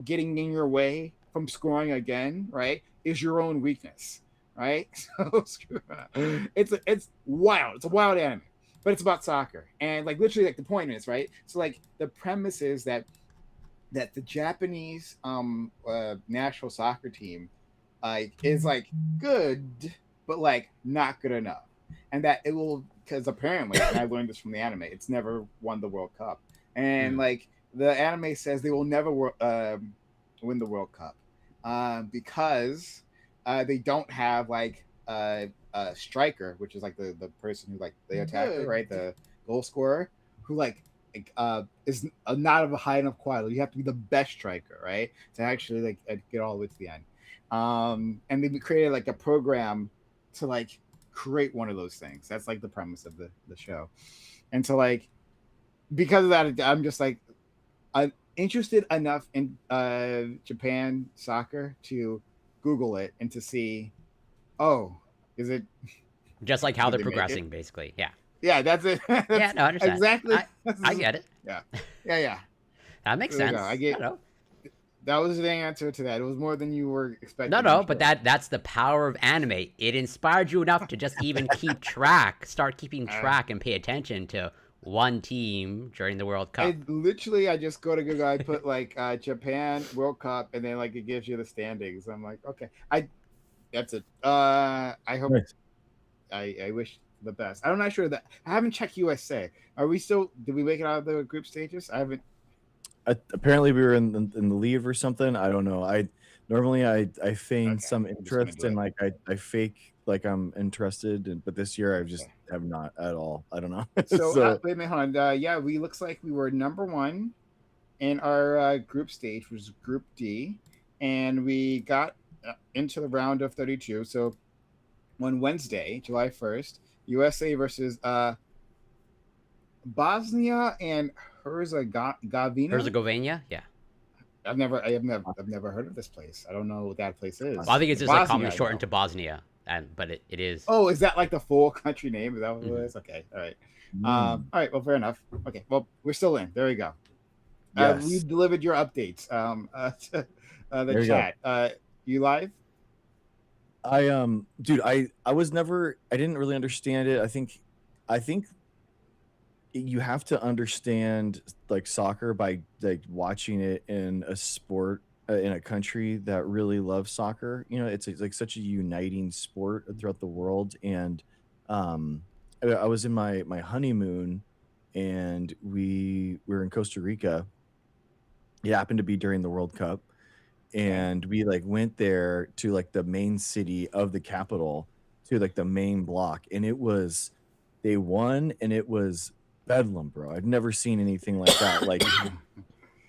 getting in your way from scoring again, right, is your own weakness, right? So it's wild. It's a wild anime, but it's about soccer and like literally like the point is right. So like the premise is that the Japanese national soccer team is like good, but like not good enough, and that it will because apparently, and I learned this from the anime, it's never won the World Cup, and Mm. like the anime says they will never win the World Cup because they don't have like a striker, which is like the person who like the attacker, right, the goal scorer, who like is not of a high enough quality. You have to be the best striker, right, to actually like get all the way to the end. And they created like a program to like create one of those things. That's like the premise of the show. And so like because of that, I'm just like I'm interested enough in Japan soccer to Google it and to see, oh, is it? Just like how Did they're they make it? progressing, basically. Yeah. Yeah, that's it. Yeah, That's no, I understand. exactly. I get it. Yeah, yeah, yeah. That makes So there you go. I sense. No, get no. that was the answer to that. It was more than you were No, expecting, I'm no, but sure. that's the power of anime. It inspired you enough to just even keep track, start keeping Uh, track and pay attention to one team during the World Cup. I just go to Google. I put like Japan World Cup, and then like it gives you the standings. I'm like, okay, I that's it. I hope Nice. I wish the best. I'm not sure that I haven't checked USA. Are we still? Did we make it out of the group stages? I haven't. Apparently we were in the leave or something. I don't know. I normally I feign Okay, some I'm just gonna interest do and it. like I fake like I'm interested, but this year I just Okay. have not at all. I don't know. So So wait a minute, hold on. Yeah, we looks like we were number one in our group stage, which was Group D, and we got into the round of 32. So on Wednesday, July 1st, USA versus Bosnia and Herzegovina. Herzegovina, yeah. I've never heard of this place. I don't know what that place is. Well, I think it's just like Bosnia, commonly I shortened know. to Bosnia, and but it is. Oh, is that like the full country name? Is that what it Mm-hmm. is? Okay, all right. mm, All right. Well, fair enough. Okay. Well, we're still in. There we go. We yes, delivered your updates. To, the there you go. chat. You live? Dude, I was never I didn't really understand it. I think you have to understand like soccer by like watching it in a sport in a country that really loves soccer. You know, it's like such a uniting sport throughout the world. And I was in my honeymoon, and we were in Costa Rica. It happened to be during the World Cup, Okay. and we like went there to like the main city of the capital, to like the main block, and it was they won, and it was bedlam, bro. I've never seen anything like that. Like,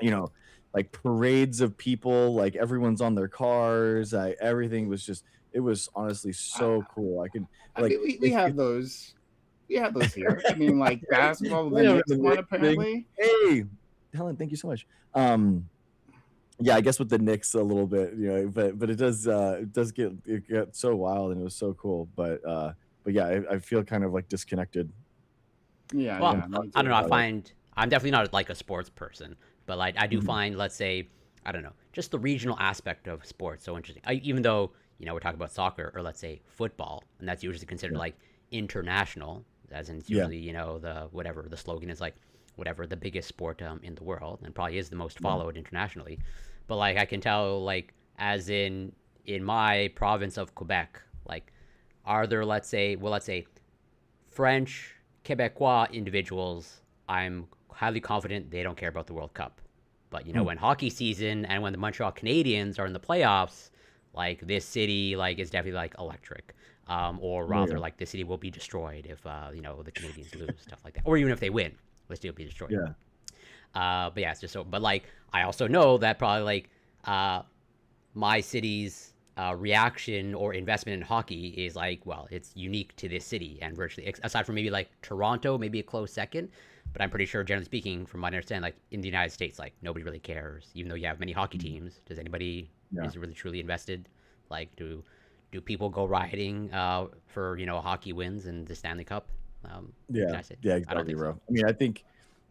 you know, like parades of people, like everyone's on their cars. Everything was just it was honestly I, so cool. I could I like mean, we have if those. We have those here. I mean, like basketball, the you know Knicks the one Knicks thing. apparently. Hey, Helen, thank you so much. Yeah, I guess with the Knicks a little bit, but it does get so wild, and it was so cool. But yeah, I feel kind of like disconnected Yeah, Well, yeah, me I don't too. know. I about it. find I'm definitely not like a sports person, but like I do Mhm. find, let's say, I don't know, just the regional aspect of sports so interesting. Even though we're talking about soccer or let's say football, and that's usually considered Yeah, like international, as in it's yeah, usually the whatever the slogan is like whatever the biggest sport in the world and probably is the most yeah. followed internationally. But like I can tell like as in my province of Quebec, like are there let's say French, Quebecois individuals, I'm highly confident they don't care about the World Cup. But Hmm. when hockey season and when the Montreal Canadiens are in the playoffs, like this city like is definitely like electric. Or There rather, you like the city will be destroyed if the Canadians lose, stuff like that, or even if they win, the city will be destroyed. go. Yeah, But yeah, it's just so. But like, I also know that probably like my city's reaction or investment in hockey is like, well, it's unique to this city and virtually aside from maybe like Toronto, maybe a close second. But I'm pretty sure, generally speaking, from what I understand, like in the United States, like nobody really cares. Even though you have many hockey mhm, teams, does anybody yeah, is really truly invested? Like, do people go rioting for hockey wins and the Stanley Cup? In the yeah, United States? yeah. I don't Exactly, think so. bro. I mean, I think.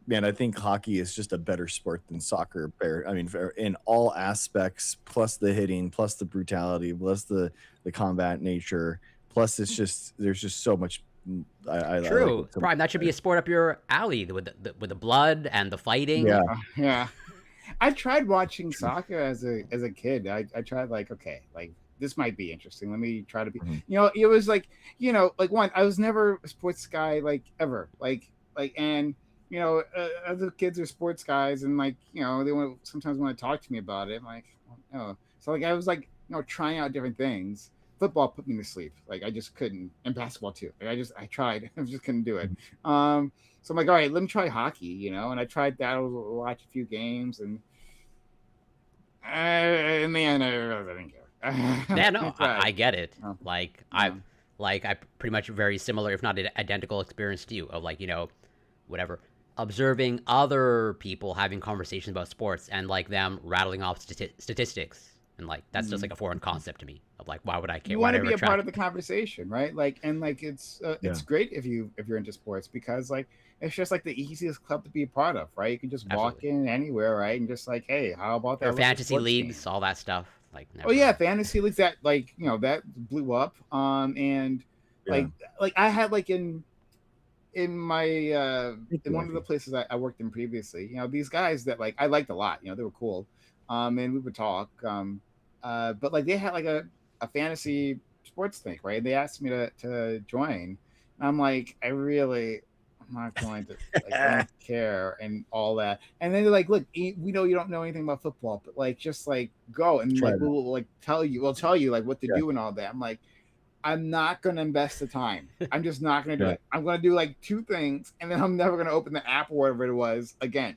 man, I think hockey is just a better sport than soccer. I mean, in all aspects, plus the hitting, plus the brutality, plus the combat nature, plus it's just there's just so much. I like True, it so much Prime. That should be better. a sport up your alley with the blood and the Yeah, fighting. Yeah. I tried watching true. soccer as a kid. I tried like, okay, like this might be interesting. Let me try to be, Mhm. it was like, like one, I was never a sports guy like ever. And other kids are sports guys and like, they sometimes want to talk to me about it. I'm like, oh. So like I was like, trying out different things. Football put me to sleep. Like I just couldn't, and basketball too. Like I tried, I just couldn't do it. Mhm. Um, so I'm like, all right, let me try hockey, and I tried that. I watch a few games, and in the end, I really didn't care. Yeah, I no, tried. I get it. Oh, Like I, yeah. like I pretty much very similar, if not identical, experience to you of like whatever, observing other people having conversations about sports and like them rattling off statistics and like that's just Mm. like a foreign concept to me of like why would I care? You Why want would to I be ever a part track? of the conversation, right? Like, and like Yeah, it's great if you're into sports because like it's just like the easiest club to be a part of, right? You can just walk Absolutely. in anywhere, right? And just like, hey, how about Or that local fantasy sports team? leagues, all that stuff. Like Oh yeah, never. fantasy leagues that like that blew up. And yeah. like I had like in my Thank in you, one of the Effie. places I worked in previously, these guys that like I liked a lot, they were cool. And we would talk. But like they had like a fantasy sports thing, right? They asked me to join. And I'm like, I'm not going to, like, I don't care and all that. And then they're like, look, we know you don't know anything about football, but like just like go and Try like that. we'll like we'll tell you like what to Yeah, do and all that. I'm like, I'm not gonna invest the time. I'm just not gonna do yeah, it. I'm gonna do like two things, and then I'm never gonna open the app or whatever it was again.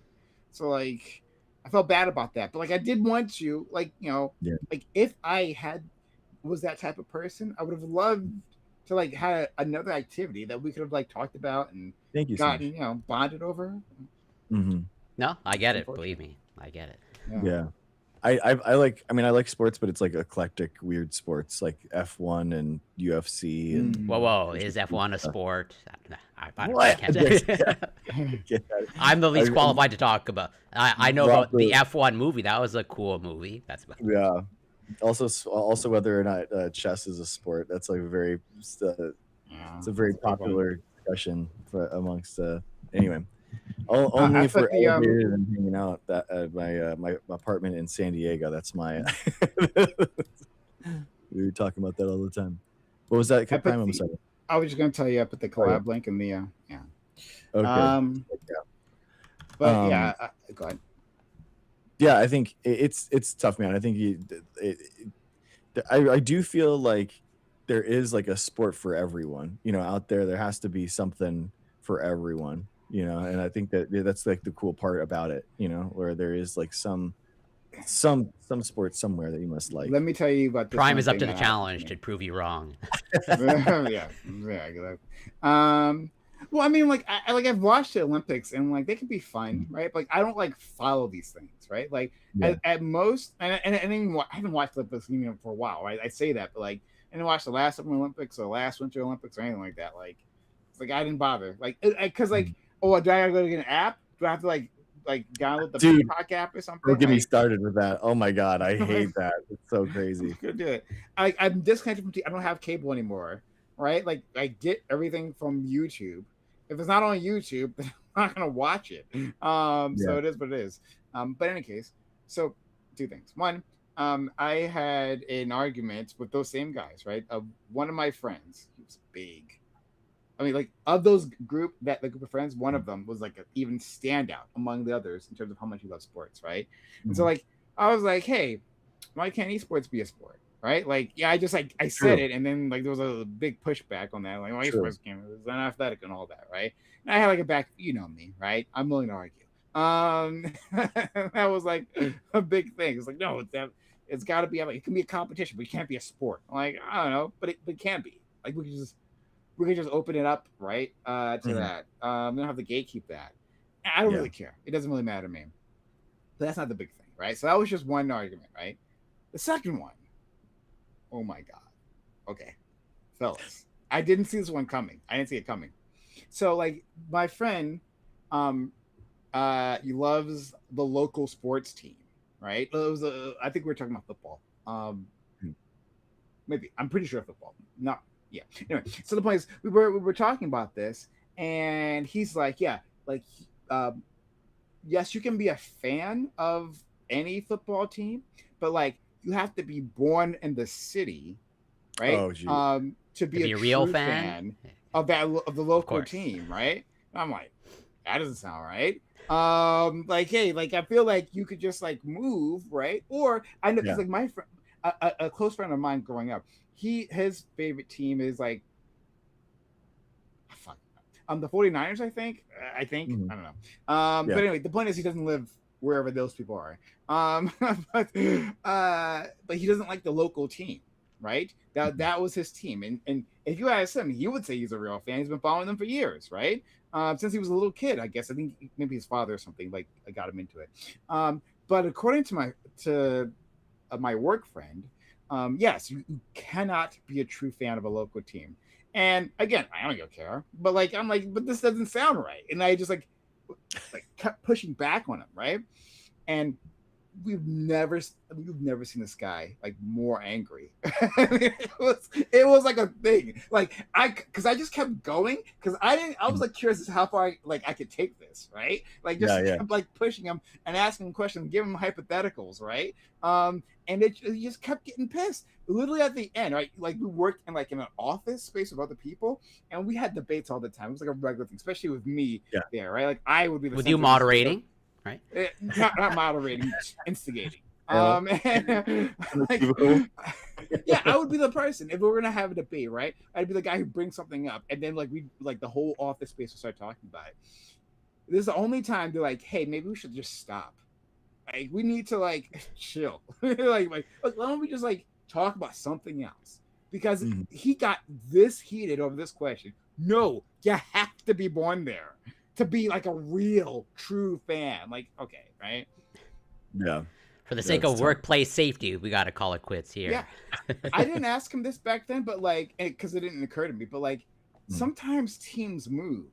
So like, I felt bad about that, but like I did want to, like yeah. like if I had was that type of person, I would have loved to like had another activity that we could have like talked about and Thank you so gotten much. bonded over. Hmm. No, I It's get it. Believe unfortunate. me, I get it. Yeah. Yeah. I like I mean I like sports, but it's like eclectic weird sports like F1 and UFC and Whoa, Mm. whoa! just Is F1 a stuff. sport? I What? can't. I get that. I'm the least I, qualified to talk about. I know Rob, about the F1 movie. That was a cool movie. That's about. yeah. Also whether or not chess is a sport. That's like Yeah, it's a very that's a big one. popular discussion for amongst anyway. I Only if put we're the elevated and hanging out that at my apartment in San Diego. That's my. We were talking about that all the time. What was that I prime? put I'm the sorry. I was just gonna tell you I put the Oh yeah. collab link in the yeah. Okay. Um, but Um. yeah, go ahead. Yeah, I think it's tough, man. I think I do feel like there is like a sport for everyone. Out there, there has to be something for everyone. And I think that's like the cool part about it. Where there is like some sport somewhere that you must Let like. me tell you about this Prime one is up thing to the that happened to challenge me. to prove you wrong. Yeah, yeah, exactly. Um, well, I mean, like, like I've watched the Olympics and like they can be fun, right? But, like, I don't like follow these things, right? Like Yeah. at most, and even I haven't watched the Olympics even for a while, right? I say that, but like, I didn't watch the last Summer Olympics or the last Winter Olympics or anything like that. Like, it's like I didn't bother, like, because like, oh, do I gotta go to get an app? Do I have to like download the Dude, Peacock app or don't something? get me Like, started with that. Oh my god, I like, hate that. It's so I'm crazy. not gonna do it. I'm disconnected from. I don't have cable anymore, right? Like I get everything from YouTube. If it's not on YouTube, then I'm not gonna watch it. Yeah. So it is what it is. But in any case, so two things. One, I had an argument with those same guys, right? One of my friends, he was big. I mean, like of those group that the group of friends, one of them was like an even standout among the others in terms of how much he loves sports, right? And so Mhm. like I was like, hey, why can't esports be a sport? Right? Like, yeah, I just like I said True. it, and then like there was a big pushback on that, like, why True. esports can't it's unathletic and all that, right? And I had like a back, me, right? I'm willing to argue. That was like a big thing. It's like, no, it's got to be like it can be a competition, but it can't be a sport. I'm like, I don't know, but it can be. Like we could just open it up, right? To Mhm. that. We don't have to gatekeep that. I don't Yeah. really care. It doesn't really matter to me. But that's not the big thing, right? So that was just one argument, right? The second one, oh my god. Okay, fellas, I didn't see this one coming. I didn't see it coming. So like my friend, um, he loves the local sports team, right? It was I think we were talking about football. Hmm. Maybe I'm pretty sure football. No, yeah. Anyway, so the point is, we were talking about this, and he's like, yeah, like, um, yes, you can be a fan of any football team, but like you have to be born in the city, right? Oh, gee. To To be a be a real true fan, fan of the of local course. team, right? And I'm like, that doesn't sound right. Like, hey, like I feel like you could just like move, right? Or I know because Yeah. like my friend, a close friend of mine growing up, his favorite team is like, fuck, the 49ers, I think. Mhm. I don't know. Yeah. But anyway, the point is he doesn't live wherever those people are. But he doesn't like the local team, right? That was his team, and if you ask him, he would say he's a real fan. He's been following them for years, right? Since he was a little kid, I guess. I think maybe his father or something like got him into it. But according to my work friend, yes, you cannot be a true fan of a local team. And again, I don't care, but like I'm like, but this doesn't sound right, and I just like kept pushing back on him, right? And we've never seen this guy like more angry. it was like a thing. Like because I just kept going because I was Mhm. like curious as to how far I could take this, right? Like Yeah. just Yeah. kept like pushing him and asking him questions, giving him hypotheticals, right? And he just kept getting pissed. Literally at the end, right? Like we worked in like in an office space with other people, and we had debates all the time. It was like a regular thing, especially with me Yeah. there, right? Like I would be the With you center of the moderating, right? not moderating, instigating. Yeah. And In the like, cubicle. yeah, I would be the person if we were gonna have a debate, right? I'd be the guy who brings something up, and then like we like the whole office space will start talking about it. This is the only time they're like, "Hey, maybe we should just stop. Like, we need to like chill. Like, why don't we just like talk about something else?" Because Mhm. he got this heated over this question. No, you have to be born there to be like a real, true fan. Like, okay, right? Yeah. For the Yeah. sake It's of tough. workplace safety, we got to call it quits Yeah, here. I didn't ask him this back then, but like, because it didn't occur to me. But like, Mhm. sometimes teams move,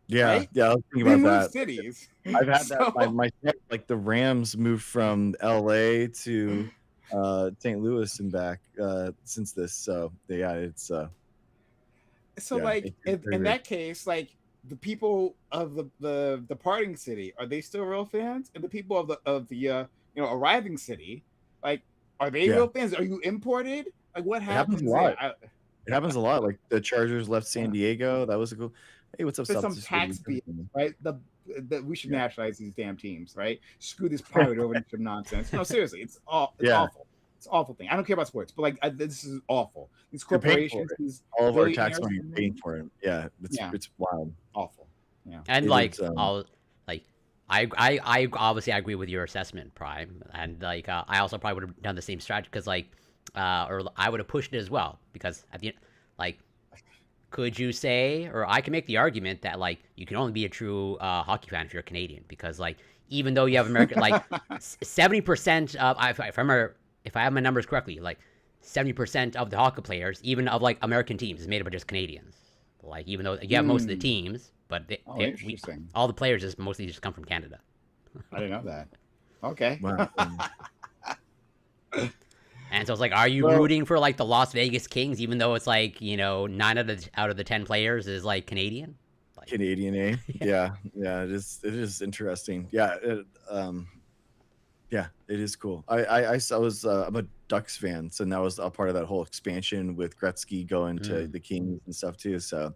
Yeah. right? Yeah. I was thinking They about move that. cities. I've had that. My So, my like the Rams moved from LA to St. Louis and back since this. So yeah, it's yeah, like, it's very in weird. that case, like the people of the departing city, are they still real fans? And the people of the arriving city, like, are they Yeah. real fans? Are you imported? Like, what It happens a happens lot. there? It happens a lot. Like the Chargers left San Yeah. Diego. That was a cool. Hey, what's up, There's South some City? tax BS, right? That we should Yeah. nationalize these damn teams, right? Screw this private ownership nonsense. No, seriously, it's Yeah. awful. It's an awful thing. I don't care about sports, but like this is awful. These You're paying for corporations, it. these All of our tax billionaires, money, you're paying for it. Yeah, yeah, it's wild. awful. Yeah. And It is. like I'll like I obviously I agree with your assessment, Prime, and like I also probably would have done the same strategy because like or I would have pushed it as well because at the end, like could you say or I can make the argument that like you can only be a true hockey fan if you're Canadian because like even though you have American like 70% of if I remember if I have my numbers correctly like 70% of the hockey players even of like American teams is made up of just Canadians. Like even though you have most of the Hmm. teams, but Oh, interesting. all the players just mostly just come from Canada. I didn't know that. Okay. Wow. And so it's like, are you Well, rooting for like the Las Vegas Kings, even though it's like 9 out of the 10 players is like Canadian? Like, Canadian, eh? yeah, Yeah, yeah. It is interesting. Yeah, yeah, it is cool. I'm a Ducks fan, so that was a part of that whole expansion with Gretzky going to mm. the Kings and stuff too. So,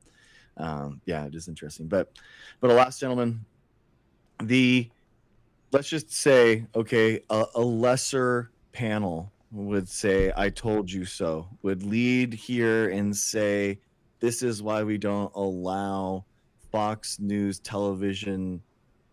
yeah, it is interesting. But alas, gentlemen, the let's just say, okay, a lesser panel would say, "I told you so," would lead here and say, "This is why we don't allow Fox News television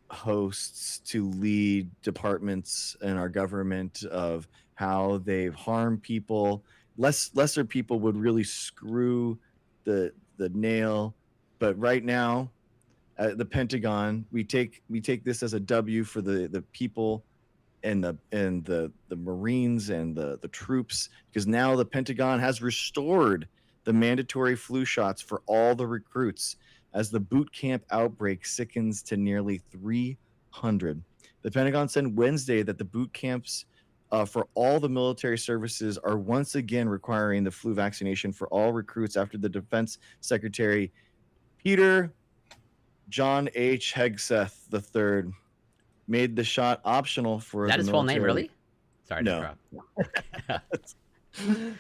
hosts to lead departments in our government of how they've harmed people." Lesser people would really screw the nail, but right now at the Pentagon, we take this as a W for the people and the Marines and the troops, because now the Pentagon has restored the mandatory flu shots for all the recruits as the boot camp outbreak sickens to nearly The Pentagon said Wednesday that the boot camps for all the military services are once again requiring the flu vaccination for all recruits after the Defense Secretary Peter John H. Hegseth III made the shot optional for Is that the his full name, military. really? Sorry to No. interrupt.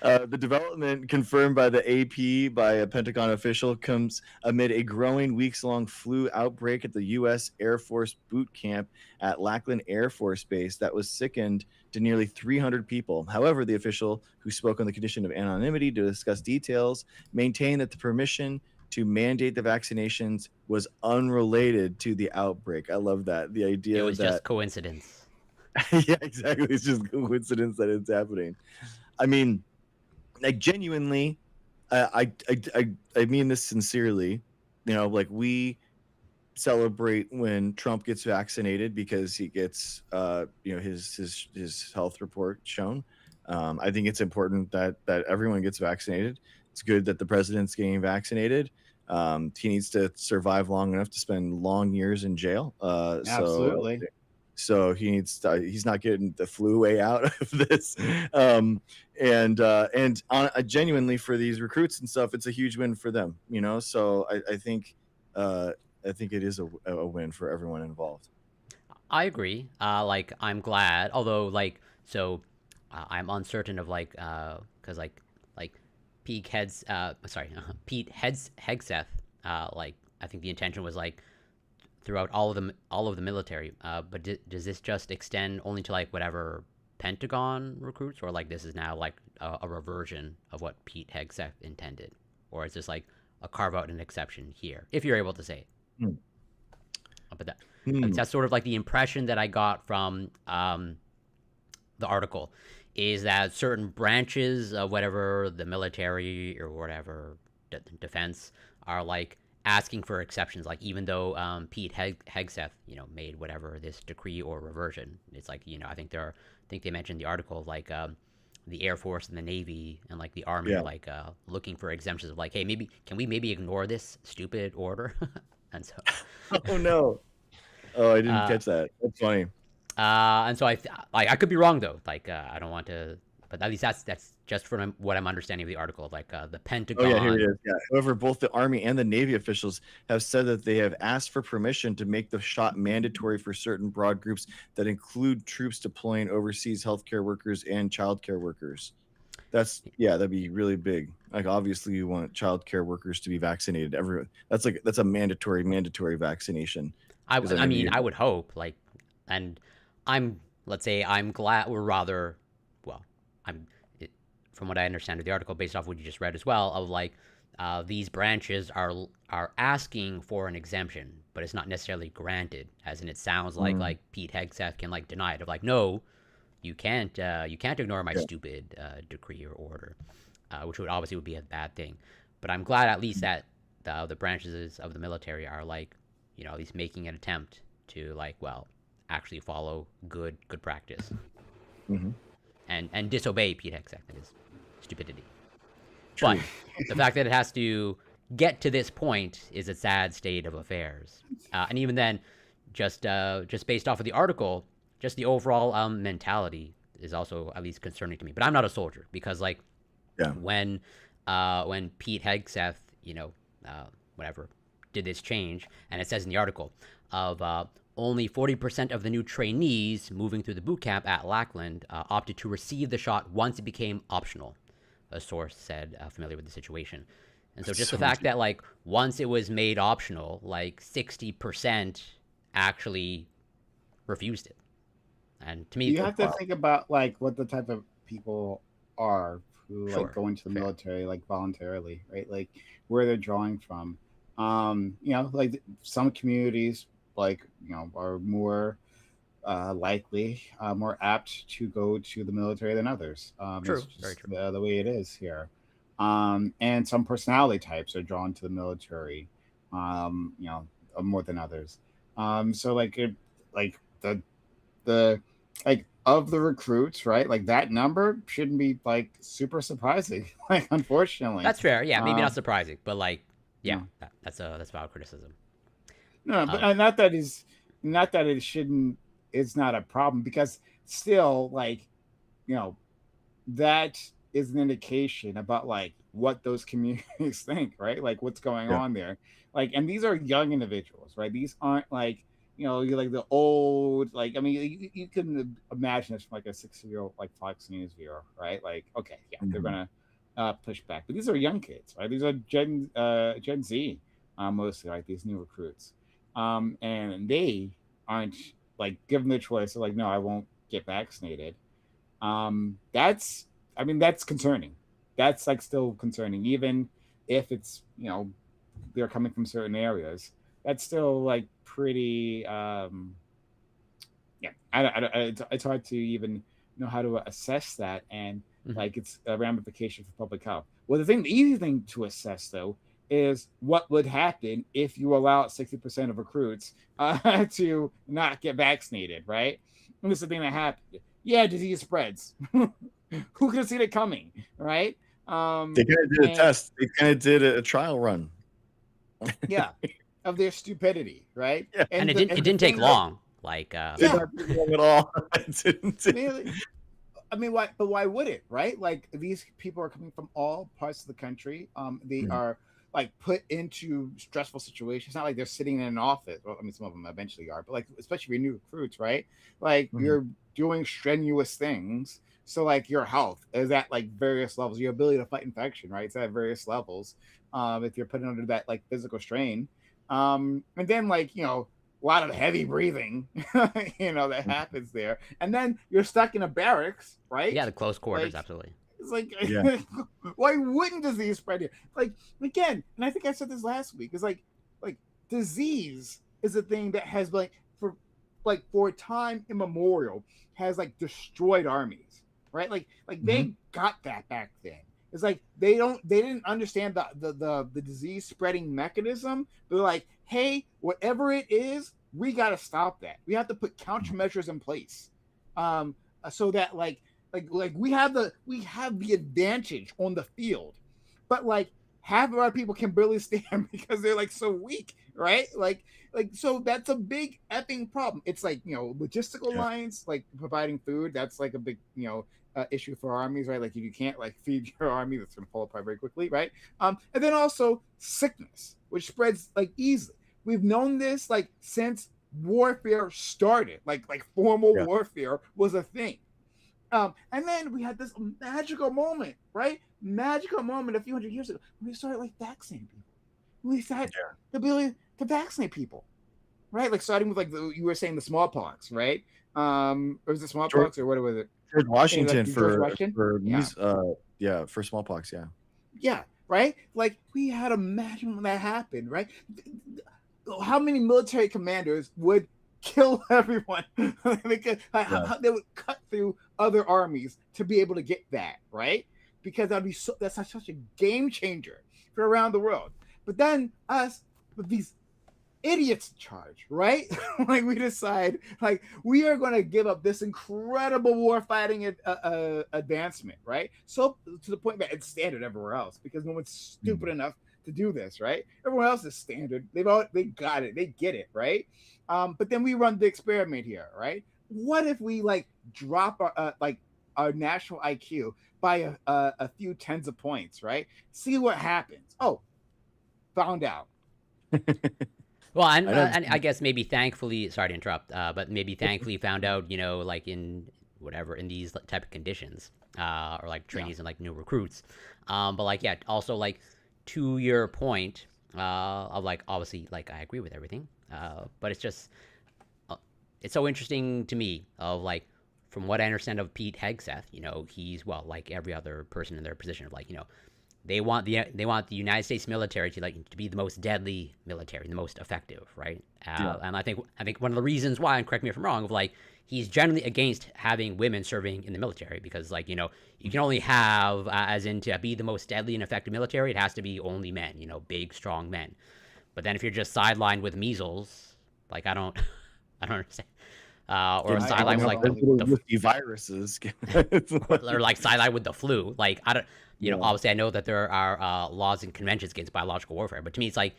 The development confirmed by the AP by a Pentagon official comes amid a growing weeks-long flu outbreak at the U.S. Air Force boot camp at Lackland Air Force Base that was sickened to nearly 300 people. However, the official, who spoke on the condition of anonymity to discuss details, maintained that the permission to mandate the vaccinations was unrelated to the outbreak. I love that. The idea It was that just coincidence. yeah, exactly. It's just coincidence that it's happening. I mean, like genuinely, I mean this sincerely. You know, like we celebrate when Trump gets vaccinated because he gets his health report shown. I think it's important that everyone gets vaccinated. It's good that the president's getting vaccinated. He needs to survive long enough to spend long years in jail. Absolutely. So he needs to, he's not getting the flu way out of this. Genuinely for these recruits and stuff, it's a huge win for them, you know? So I think it is a win for everyone involved. I agree. Like I'm glad, although I'm uncertain of because Pete Hegseth. I think the intention was throughout all of the military. But does this just extend only to whatever Pentagon recruits, or this is now a reversion of what Pete Hegseth intended, or is this a carve out an exception here, if you're able to say it? But that's sort of the impression that I got from the article, is that certain branches of whatever the military or whatever defense are asking for exceptions, even though Pete Hegseth made whatever this decree or reversion. It's I think they mentioned the article the Air Force and the Navy and the Army are looking for exemptions of hey, can we ignore this stupid order? And so oh no. Oh, I didn't catch that. That's funny. And so I could be wrong though. I don't want to, but at least that's just from what I'm understanding of the article. The Pentagon. Oh yeah, here it is. Yeah. However, both the Army and the Navy officials have said that they have asked for permission to make the shot mandatory for certain broad groups that include troops deploying overseas, healthcare workers, and childcare workers. That'd be really big. Obviously, you want childcare workers to be vaccinated. Everyone. That's a mandatory vaccination. I would hope and let's say I'm glad, or rather, well, from what I understand of the article, based off what you just read as well, of these branches are asking for an exemption, but it's not necessarily granted. As in, it sounds like Pete Hegseth can deny it, of no, you can't ignore my stupid decree or order, which would obviously be a bad thing. But I'm glad at least that the branches of the military are at least making an attempt to actually follow good practice, and disobey Pete Hegseth and his stupidity. True. But the fact that it has to get to this point is a sad state of affairs. And even then, just based off of the article, just the overall mentality is also at least concerning to me. But I'm not a soldier, because when Pete Hegseth, whatever, did this change, and it says in the article of only 40% of the new trainees moving through the boot camp at Lackland opted to receive the shot once it became optional, a source said familiar with the situation. And so just the fact that once it was made optional, 60% actually refused it. And to me, you have to think about what the type of people are who go into the military voluntarily, right? Where they're drawing from. Some communities are more likely, more apt to go to the military than others. True, it's just very true. The way it is here. And some personality types are drawn to the military, more than others. So the of the recruits, right? That number shouldn't be super surprising. Unfortunately, that's fair. Yeah, maybe not surprising, but that's valid criticism. No, but not that is not that it shouldn't, it's not a problem, because still, like, you know, that is an indication about like what those communities think, right? Like what's going Yeah. on there. Like, and these are young individuals, right? These aren't like, you're like the old, like, I mean, you can imagine this from like a 6-year-old, like Fox News viewer, right? Like, okay, yeah, they're Mhm. gonna push back, but these are young kids, right? These are Gen Z, mostly, like these new recruits, and they aren't like given the choice. They're like, no, I won't get vaccinated. That's, I mean, that's concerning. That's like still concerning, even if it's, they're coming from certain areas. That's still like pretty yeah, it's hard to even know how to assess that, and Mm-hmm. like it's a ramification for public health. Well, the easy thing to assess though is what would happen if you allow 60% of recruits to not get vaccinated, right? And this is the thing that happened. Yeah, disease spreads. Who could have seen it coming, right? They kind of did a And test. They kind of did a trial run. yeah, of their stupidity, right? Yeah, And And it the didn't and it the didn't take thing that, long. Like did yeah, not take long at all. It didn't I take- mean, why? But why would it, right? Like these people are coming from all parts of the country. They Mhm. are like put into stressful situations. It's not like they're sitting in an office. Well, I mean, some of them eventually are, but like especially your new recruits, right? Like Mhm. you're doing strenuous things. So like your health is at like various levels. Your ability to fight infection, right? It's at various levels. If you're putting under that like physical strain, and then like a lot of heavy breathing, that happens there, and then you're stuck in a barracks, right? yeah, the close quarters, Like absolutely. it's like, Yeah. why wouldn't disease spread here? Like again, and I think I said this last week. It's like disease is a thing that has for time immemorial has like destroyed armies, right? Like Mhm. they got that back then. It's like they didn't understand the disease spreading mechanism. They're like, hey, whatever it is, we got to stop that. We have to put countermeasures in place, so that like we have the advantage on the field, but like half of our people can barely stand because they're like so weak, right? Like so that's a big effing problem. It's like logistical Yeah. lines, like providing food. That's like a big issue for armies, right? Like if you can't like feed your army, that's gonna fall apart very quickly, right? And then also sickness, which spreads like easily. We've known this like since warfare started. Like formal Yeah. warfare was a thing. And then we had this magical moment, right? Magical moment a few hundred years ago when we started like vaccinating people. We had Yeah. the ability to vaccinate people, right? Like starting with like you were saying the smallpox, right? Or was it George, smallpox or what was it? George Saying like Washington George Washington? Yeah, yeah, for smallpox. Yeah. yeah, right. Like we had a magic when that happened, right? How many military commanders would kill everyone? Yeah. They would cut through other armies to be able to get that, right? Because that's such a game changer for around the world. But then us with these idiots in charge, right? Like we decide, like we are going to give up this incredible war fighting advancement, right? So to the point that it's standard everywhere else because no one's stupid Mhm. enough to do this, right? Everyone else is standard. They got it. They get it, right? But then we run the experiment here, right? What if we like drop our national IQ by a few tens of points, right? See what happens. Oh, found out. Well, I know. and I guess maybe thankfully, sorry to interrupt, but maybe thankfully found out, like in whatever in these type of conditions, or like Yeah. trainees and like new recruits, but like yeah, also like to your point, of like obviously like I agree with everything, but it's just it's so interesting to me of like from what I understand of Pete Hegseth, he's well like every other person in their position of like they want the United States military to be the most deadly military, the most effective, right? Yeah. And I think one of the reasons why, and correct me if I'm wrong, of like he's generally against having women serving in the military because like you can only have as in to be the most deadly and effective military, it has to be only men, big strong men. But then if you're just sidelined with measles, like I don't I don't understand. Or Getting I sidelined taken with don't out like by know. little the risky viruses. It's like- or like sidelined with the flu. Like I don't, yeah. obviously I know that there are laws and conventions against biological warfare, but to me it's like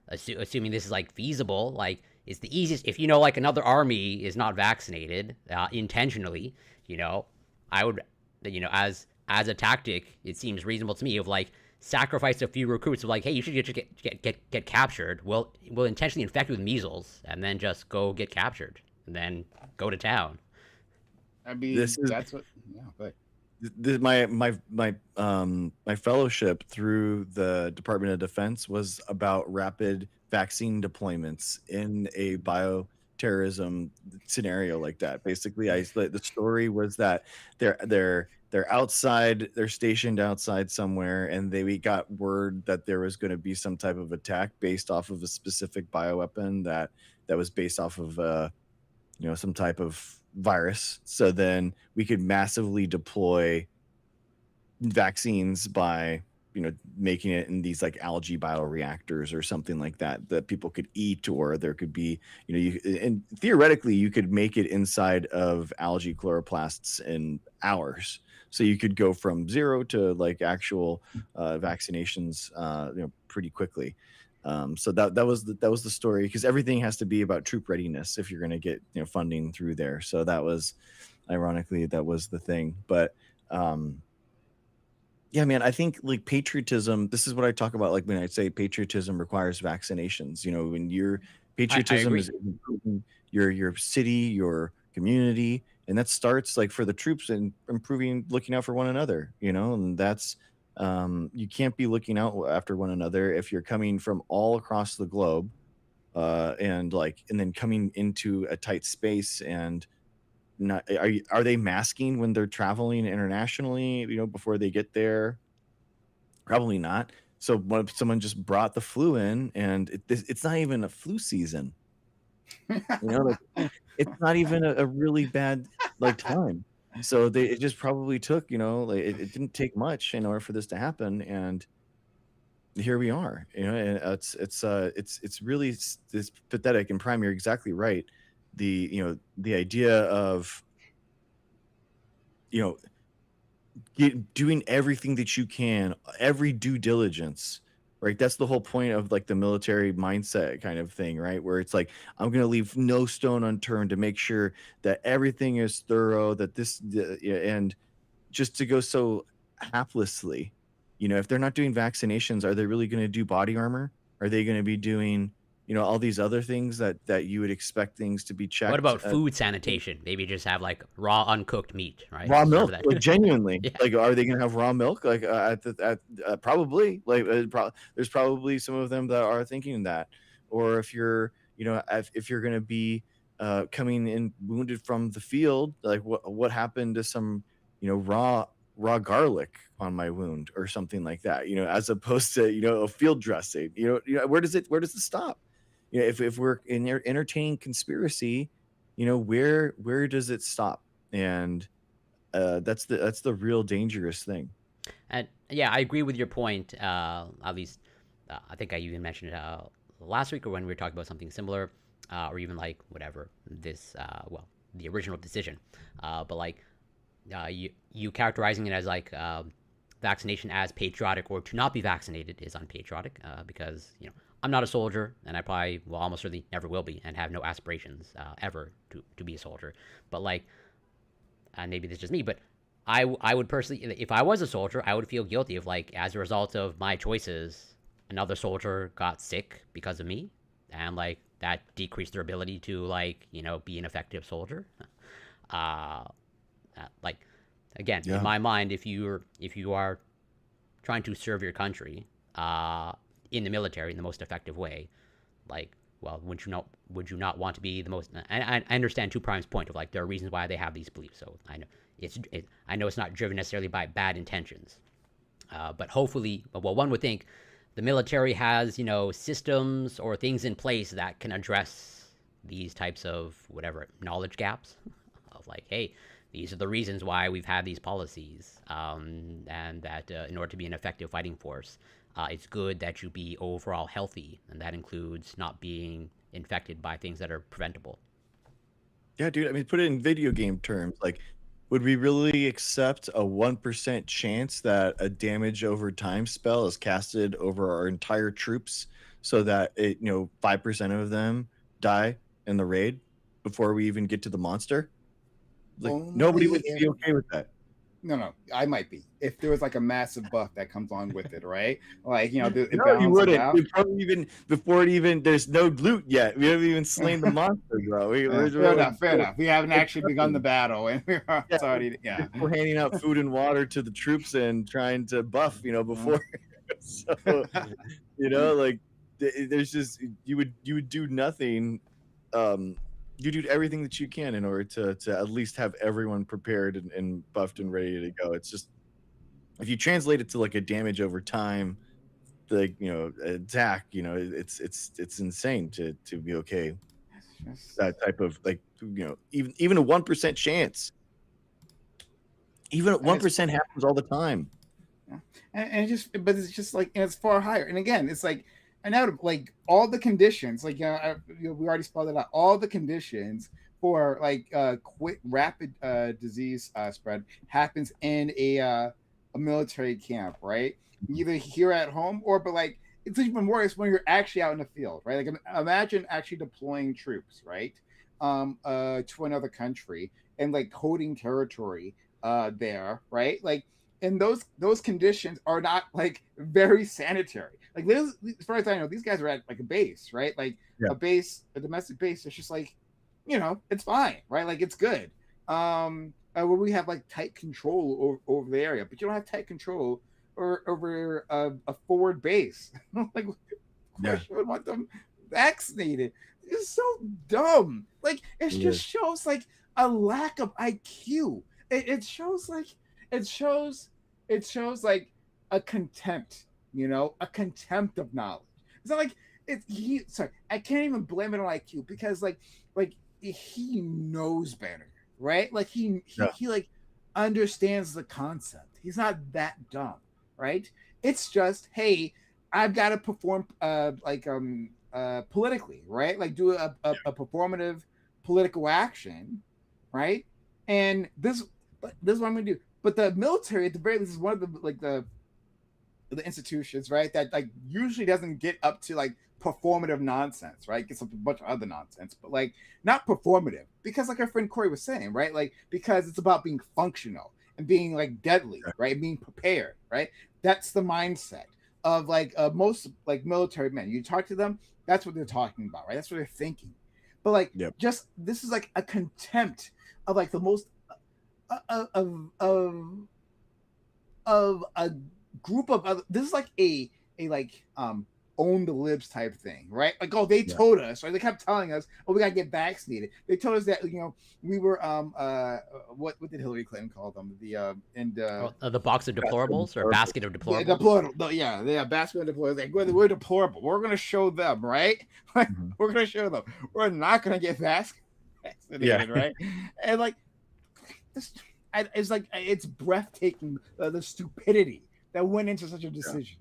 assuming this is like feasible, like it's the easiest. If you know, like another army is not vaccinated intentionally, you know, I would, you know, as a tactic, it seems reasonable to me of like sacrifice a few recruits of like, hey, you should get captured. We'll intentionally infect you with measles and then just go get captured and then go to town. I mean, This is that's what. Yeah, but my fellowship through the Department of Defense was about rapid vaccine deployments in a bioterrorism scenario like that. Basically, the story was that they're outside, they're stationed outside somewhere, and we got word that there was going to be some type of attack based off of a specific bioweapon that was based off of some type of virus. So then we could massively deploy vaccines by making it in these like algae bioreactors or something like that people could eat, or there could be and theoretically you could make it inside of algae chloroplasts in hours, so you could go from zero to like actual vaccinations pretty quickly. So that was the story, because everything has to be about troop readiness if you're going to get funding through there. So that was, ironically, that was the thing. But yeah, man, I think like patriotism, this is what I talk about, like when I say patriotism requires vaccinations. When your I patriotism is agree. improving your city, your community, and that starts like for the troops and improving, looking out for one another, and that's you can't be looking out after one another if you're coming from all across the globe, and then coming into a tight space. And not are they masking when they're traveling internationally, before they get there? Probably not. So what if someone just brought the flu in, and it's not even a flu season, like it's not even a really bad like time. So it just probably took, like it didn't take much in order for this to happen, and here we are. And it's really it's pathetic. And Prime, you're exactly right. The idea of you know doing everything that you can, every due diligence, right? That's the whole point of like the military mindset kind of thing, right? Where it's like, I'm going to leave no stone unturned to make sure that everything is thorough, that yeah, and just to go so haplessly, if they're not doing vaccinations, are they really going to do body armor? Are they going to be doing, all these other things that you would expect things to be What checked? about food sanitation? Maybe just have like raw uncooked meat, right? Raw Serve milk, like that. genuinely, Yeah. like are they gonna have raw milk? Like probably, like there's probably some of them that are thinking that. Or if you're, if you're gonna be coming in wounded from the field, like what happened to some, raw garlic on my wound or something like that, as opposed to a field dressing. Where does it stop? If we're entertaining conspiracy, where does it stop? And that's the real dangerous thing. And yeah, I agree with your point. At least, I think I even mentioned it last week or when we were talking about something similar, or even like whatever this, the original decision. But like, you characterizing it as like vaccination as patriotic or to not be vaccinated is unpatriotic, because I'm not a soldier, and I probably will almost certainly never will be, and have no aspirations ever to be a soldier. But like, and maybe this is just me, but I would personally, if I was a soldier, I would feel guilty of like, as a result of my choices, another soldier got sick because of me, and like that decreased their ability to like be an effective soldier. Uh, like again, in Yeah. my mind, if you are trying to serve your country in the military in the most effective way, like, well, would you not want to be the most? I understand Two Prime's point of like there are reasons why they have these beliefs. So I know it's not driven necessarily by bad intentions, but hopefully, well, one would think the military has systems or things in place that can address these types of whatever knowledge gaps of like, hey, these are the reasons why we've had these policies, and that in order to be an effective fighting force, it's good that you be overall healthy, and that includes not being infected by things that are preventable. Yeah, dude. I mean, put it in video game terms. Like, would we really accept a 1% chance that a damage over time spell is casted over our entire troops, so that 5% of them die in the raid before we even get to the monster. Like nobody Only would if be okay with that. no, I might be if there was like a massive buff that comes on with it, right? Like it No, you balances wouldn't. out. Before it even there's no loot yet. We haven't even slain the monster, bro. Fair We're like enough, fair enough. We haven't we're actually begun the prepping. battle, and Yeah, it's already we're handing out food and water to the troops and trying to buff, before. So, like there's just you would do nothing. You do everything that you can in order to at least have everyone prepared and buffed and ready to go. It's just if you translate it to like a damage over time, like attack, it's insane to be okay. That type of like even a 1% chance, even at and it's 1% happens all the time. and but it's just like, and it's far higher. And again, it's like, and out of like all the conditions, like we already spelled it out. All the conditions for like quick rapid disease spread happens in a military camp, right? Either here at home but like it's even worse when you're actually out in the field, right? Like imagine actually deploying troops, right? To another country and like holding territory there, right? Like, and those conditions are not like very sanitary. Like this, as far as I know, these guys are at like a base, right? Like Yeah. a domestic base. It's just like, it's fine, right? Like it's good. Where we have like tight control over the area, but you don't have tight control over a forward base. Like, of course you would want them vaccinated. It's so dumb. Like just shows like a lack of IQ. It shows like it shows like a contempt, a contempt of knowledge. It's not like sorry, I can't even blame it on IQ because like he knows better, right? Like he like understands the concept. He's not that dumb, right? It's just, hey, I've got to perform politically, right? Like do a performative political action, right? And this is what I'm gonna do. But the military, at the very least, is one of the institutions, right, that like usually doesn't get up to like performative nonsense, right? Gets up a bunch of other nonsense, but like not performative, because like our friend Corey was saying, right? Like because it's about being functional and being like deadly, right? Being prepared, right? That's the mindset of like most like military men. You talk to them, that's what they're talking about, right? That's what they're thinking. But like, just this is like a contempt of like the most of a group of other. This is like a like own the libs type thing, right? Like, oh, they told us, right? They kept telling us, oh, we gotta get vaccinated. They told us that we were what did Hillary Clinton call them? The box of deplorables or basket of deplorables. Basket of deplorables. Like we're deplorable. We're gonna show them, right? We're gonna show them. We're not gonna get vaccinated, right? And like this, it's like it's breathtaking the stupidity that went into such a decision.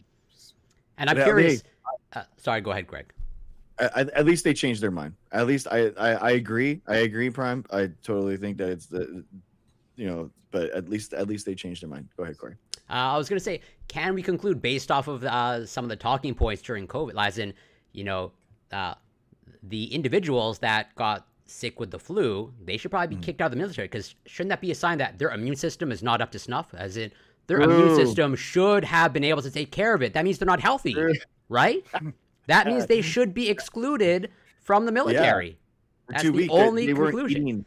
And I'm curious. Sorry, go ahead, Greg. At least they changed their mind. At least I agree. I agree, Prime. I totally think that it's but at least they changed their mind. Go ahead, Corey. I was gonna say, can we conclude based off of some of the talking points during COVID, as in, the individuals that got sick with the flu, they should probably be kicked out of the military, because shouldn't that be a sign that their immune system is not up to snuff? As in, their immune system should have been able to take care of it. That means they're not healthy, right? That means they should be excluded from the military. That's the only conclusion.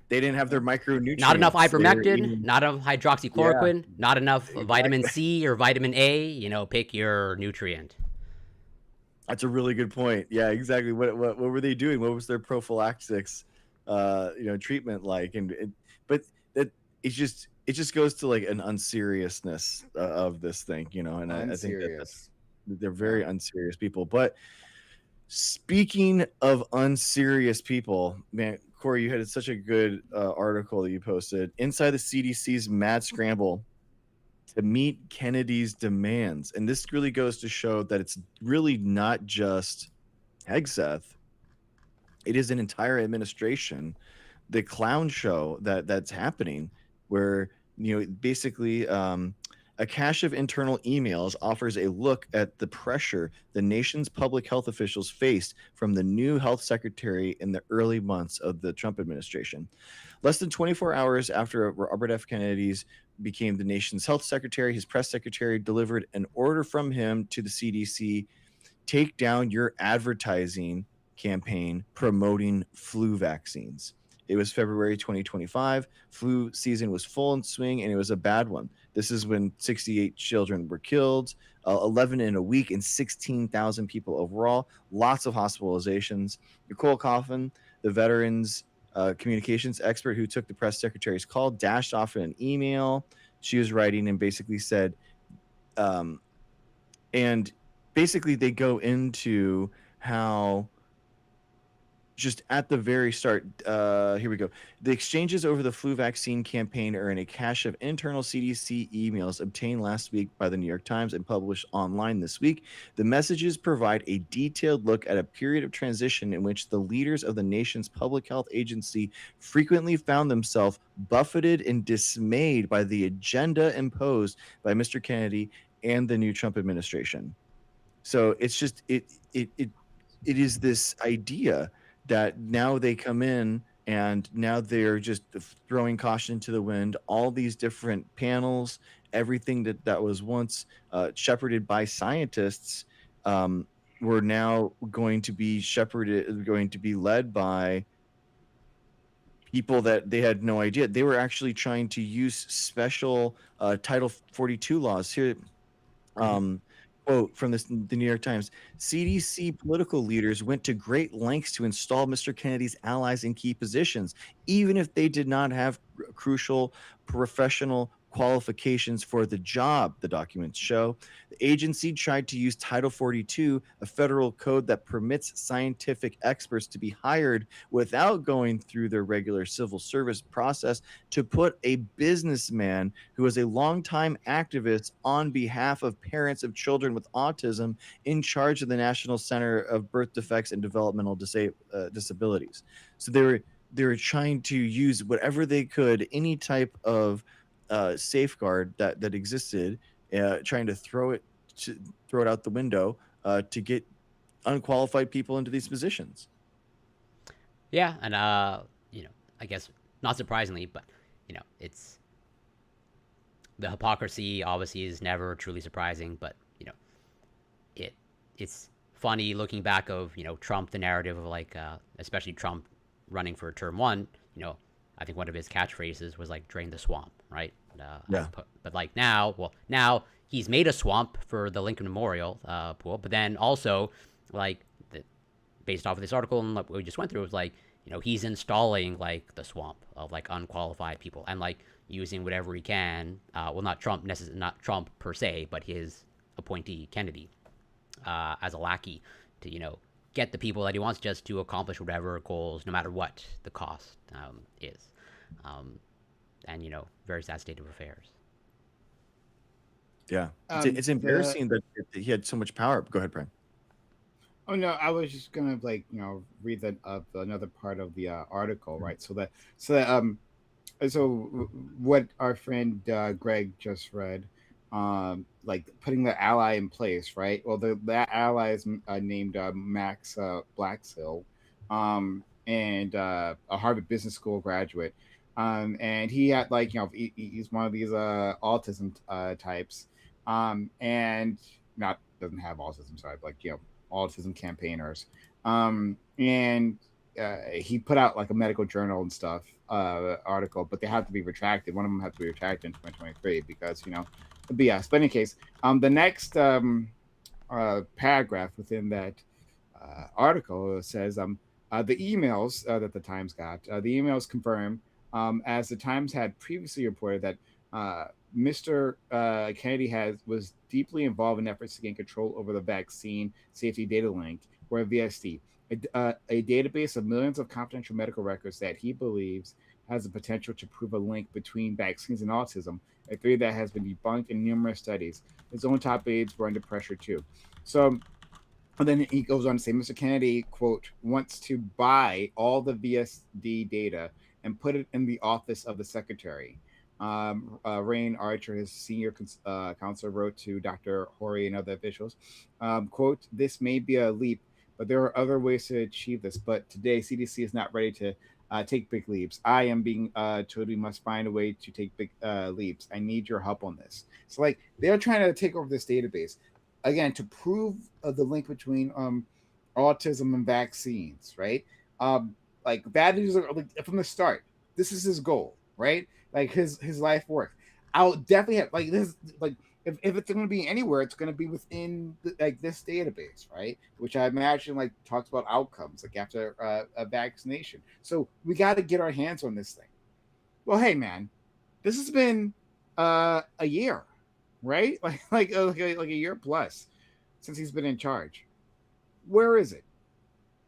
They didn't have their micronutrients. Not enough ivermectin, not enough hydroxychloroquine, not enough vitamin C or vitamin A. Pick your nutrient. That's a really good point. Yeah, exactly. What were they doing? What was their prophylaxis, treatment like? But it just goes to like an unseriousness of this thing, and I think they're very unserious people. But speaking of unserious people, man, Corey, you had such a good article that you posted. Inside the CDC's mad scramble to meet Kennedy's demands. And this really goes to show that it's really not just Hegseth. It is an entire administration, the clown show that's happening, where basically A cache of internal emails offers a look at the pressure the nation's public health officials faced from the new health secretary in the early months of the Trump administration. Less than 24 hours after Robert F. Kennedy's became the nation's health secretary, his press secretary delivered an order from him to the CDC: take down your advertising campaign promoting flu vaccines. It was February 2025. Flu season was full in swing, and it was a bad one. This is when 68 children were killed, 11 in a week, and 16,000 people overall. Lots of hospitalizations. Nicole Coffin, the veterans communications expert who took the press secretary's call, dashed off in an email she was writing and basically said, and basically they go into how just at the very start, here we go. The exchanges over the flu vaccine campaign are in a cache of internal CDC emails obtained last week by the New York Times and published online this week. The messages provide a detailed look at a period of transition in which the leaders of the nation's public health agency frequently found themselves buffeted and dismayed by the agenda imposed by Mr. Kennedy and the new Trump administration. So it's just it is this idea that now they come in and now they're just throwing caution to the wind. All these different panels, everything that was once shepherded by scientists, were now going to be led by people that they had no idea. They were actually trying to use special Title 42 laws here. Quote from the New York Times: CDC political leaders went to great lengths to install Mr. Kennedy's allies in key positions, even if they did not have crucial professional qualifications for the job, the documents show. The agency tried to use Title 42, a federal code that permits scientific experts to be hired without going through their regular civil service process, to put a businessman who is a longtime activist on behalf of parents of children with autism in charge of the National Center of Birth Defects and Developmental Disabilities. So they were trying to use whatever they could, any type of safeguard that existed, trying to throw it out the window to get unqualified people into these positions. Yeah, and I guess not surprisingly, but it's the hypocrisy obviously is never truly surprising, but it's funny looking back of Trump, the narrative of like especially Trump running for term one. I think one of his catchphrases was like "drain the swamp," right? Yeah. But like now he's made a swamp for the Lincoln Memorial pool, but then also like based off of this article and what we just went through, it was like he's installing like the swamp of like unqualified people and like using whatever he can. Well, not Trump per se, but his appointee Kennedy as a lackey to get the people that he wants just to accomplish whatever goals, no matter what the cost is. And very sad state of affairs. Yeah, it's embarrassing that he had so much power. Go ahead, Brian. Oh no, I was just gonna read another part of the article, right? So what our friend Greg just read, like putting the ally in place, right? Well, that ally is named Max Blaxill, and a Harvard Business School graduate, and he had he's one of these autism types, and not doesn't have autism, sorry, but autism campaigners, and he put out like a medical journal and stuff article, but they have to be retracted. One of them had to be retracted in 2023 because but yeah. But in any case, the next paragraph within that article says the emails that the Times got, the emails confirm, as the Times had previously reported, that Mr. Kennedy was deeply involved in efforts to gain control over the Vaccine Safety Data Link, or VSD, a database of millions of confidential medical records that he believes has the potential to prove a link between vaccines and autism, a theory that has been debunked in numerous studies. His own top aides were under pressure too. So, and then he goes on to say, Mr. Kennedy, quote, wants to buy all the VSD data and put it in the office of the secretary. Rain Archer, his senior counselor, wrote to Dr. Horry and other officials, quote, "This may be a leap, but there are other ways to achieve this. But today, CDC is not ready to take big leaps. I am being told we must find a way to take big leaps. I need your help on this." So, like, they're trying to take over this database again to prove the link between autism and vaccines, right? Like, bad news like, from the start. This is his goal, right? Like his life work. I'll definitely have like this like if it's going to be anywhere, it's going to be within like this database, right? Which I imagine like talks about outcomes like after a vaccination. So we got to get our hands on this thing. Well, hey man, this has been a year, right? Like a year plus since he's been in charge. Where is it?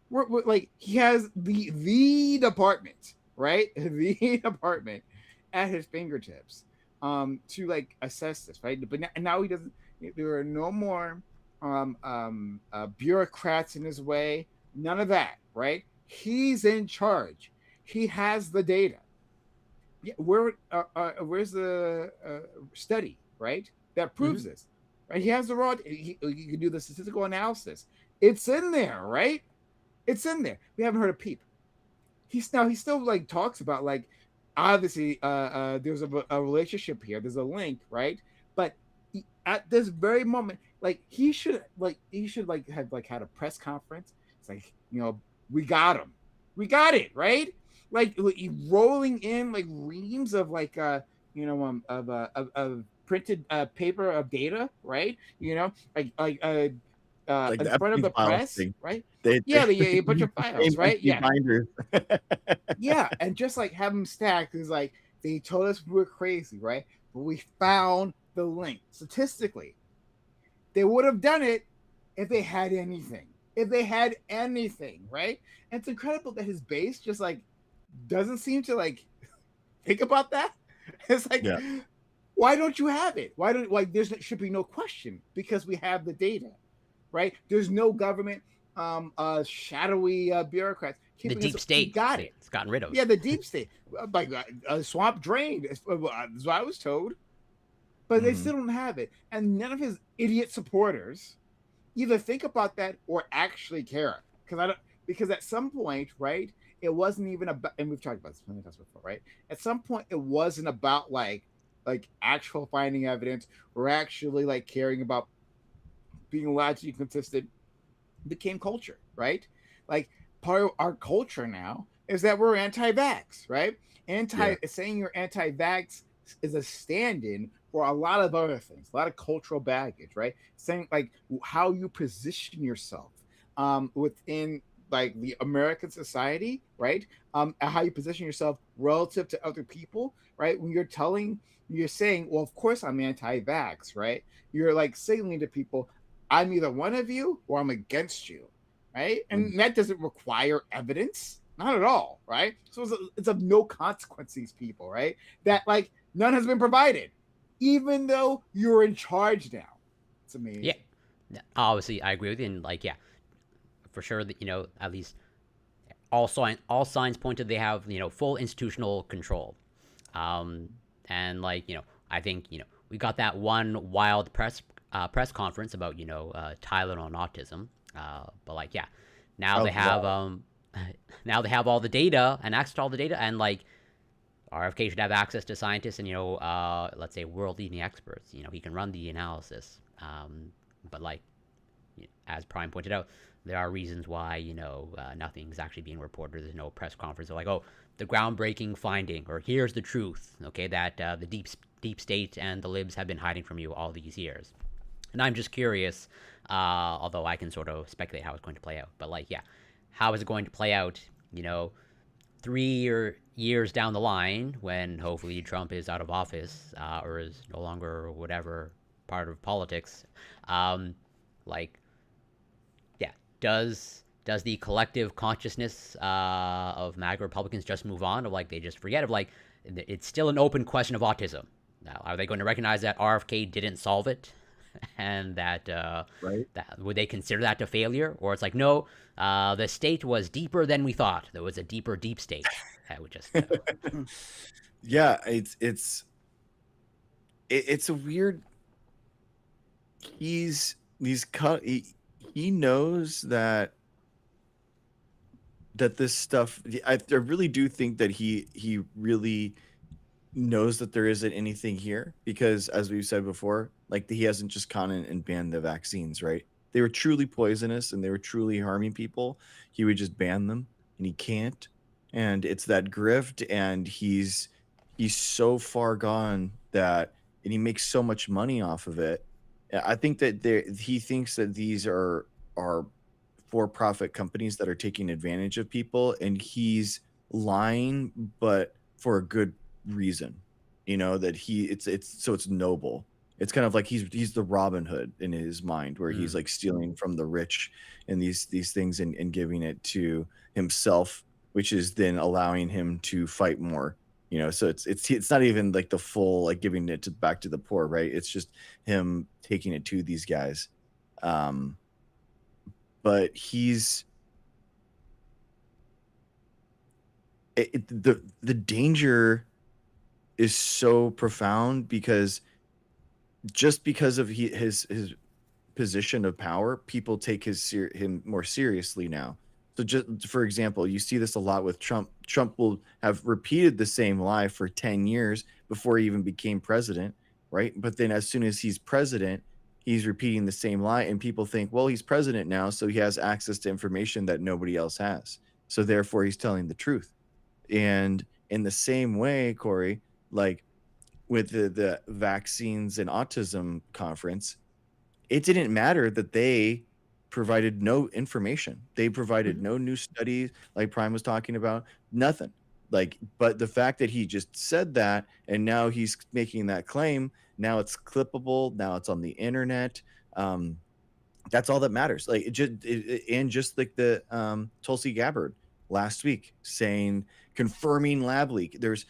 Like he has the department, right? The department at his fingertips to like assess this, right? But now he doesn't. There are no more bureaucrats in his way. None of that, right? He's in charge. He has the data. Yeah, where's the study, right? That proves this, right? He has the raw. He can do the statistical analysis. It's in there, right? It's in there. We haven't heard a peep. He still like talks about like obviously there's a relationship here. There's a link, right? But at this very moment, like he should like have like had a press conference. It's like, you know, we got him, we got it, right? Like rolling in like reams of like you know of printed paper of data, right? You know, Like in the front of Epstein the files press, thing. right? They Yeah, a bunch of files, right? empty Yeah, binders. yeah, and just like have them stacked is like they told us we were crazy, right? But we found the link statistically. They would have done it if they had anything. If they had anything, right? And it's incredible that his base just like doesn't seem to like think about that. It's like, Yeah. why don't you have it? Why don't like there should be no question because we have the data, right? There's no government shadowy bureaucrats The keeping deep us. We state got it. it's gotten rid of. Yeah, the deep state, like swamp drained. Is what I was told, but they still don't have it, and none of his idiot supporters either think about that or actually care. Because I don't. Because at some point, right, it wasn't even about, and we've talked about this many times before, right? At some point, it wasn't about like actual finding evidence or actually like caring about being logically consistent. It became culture, right? Like part of our culture now is that we're anti-vax, right? Saying you're anti-vax is a stand-in for a lot of other things, a lot of cultural baggage, right? Saying like how you position yourself within like the American society, right? How you position yourself relative to other people, right? When you're saying, well, of course I'm anti-vax, right? You're like signaling to people, I'm either one of you or I'm against you, right? And that doesn't require evidence, not at all, right? So it's of no consequence, these people, right? That like none has been provided, even though you're in charge now. It's amazing. Yeah, obviously I agree with you, and like yeah, for sure that at least all signs point to they have full institutional control, and like I think we got that one wild press conference about Tylenol and autism, but like yeah, now they have now they have all the data and access to all the data, and like RFK should have access to scientists and let's say world leading experts. He can run the analysis, but like as Prime pointed out, there are reasons why nothing's actually being reported. There's no press conference. They're like, oh, the groundbreaking finding, or here's the truth. Okay, that the deep state and the libs have been hiding from you all these years. And I'm just curious, although I can sort of speculate how it's going to play out. But like, yeah, how is it going to play out? 3 years down the line, when hopefully Trump is out of office or is no longer whatever part of politics, like. Does the collective consciousness of MAGA Republicans just move on, or like they just forget of like it's still an open question of autism? Now, are they going to recognize that RFK didn't solve it, and that would they consider that a failure, or it's like no, the state was deeper than we thought. There was a deep state. That would just yeah, it's it's a weird. He's cut. He knows that this stuff. I really do think that he really knows that there isn't anything here because, as we've said before, like he hasn't just gone in and banned the vaccines, right? They were truly poisonous and they were truly harming people. He would just ban them, and he can't. And it's that grift, and he's so far gone that, and he makes so much money off of it. I think that he thinks that these are for-profit companies that are taking advantage of people, and he's lying, but for a good reason. That it's noble. It's kind of like he's the Robin Hood in his mind, where he's like stealing from the rich and these things, and giving it to himself, which is then allowing him to fight more. So it's not even like the full like giving it back to the poor, right? It's just him taking it to these guys. But the danger is so profound because just because of his position of power, people take him more seriously now. So just for example, you see this a lot with Trump. Trump will have repeated the same lie for 10 years before he even became president, right? But then as soon as he's president, he's repeating the same lie, and people think, well, he's president now, so he has access to information that nobody else has. So therefore he's telling the truth. And in the same way, Corey, like with the vaccines and autism conference, it didn't matter that they provided no information. They provided no new studies, like Prime was talking about, nothing. But the fact that he just said that, and now he's making that claim, now it's clippable, now it's on the internet. That's all that matters. Like just like the Tulsi Gabbard last week saying, confirming lab leak. There's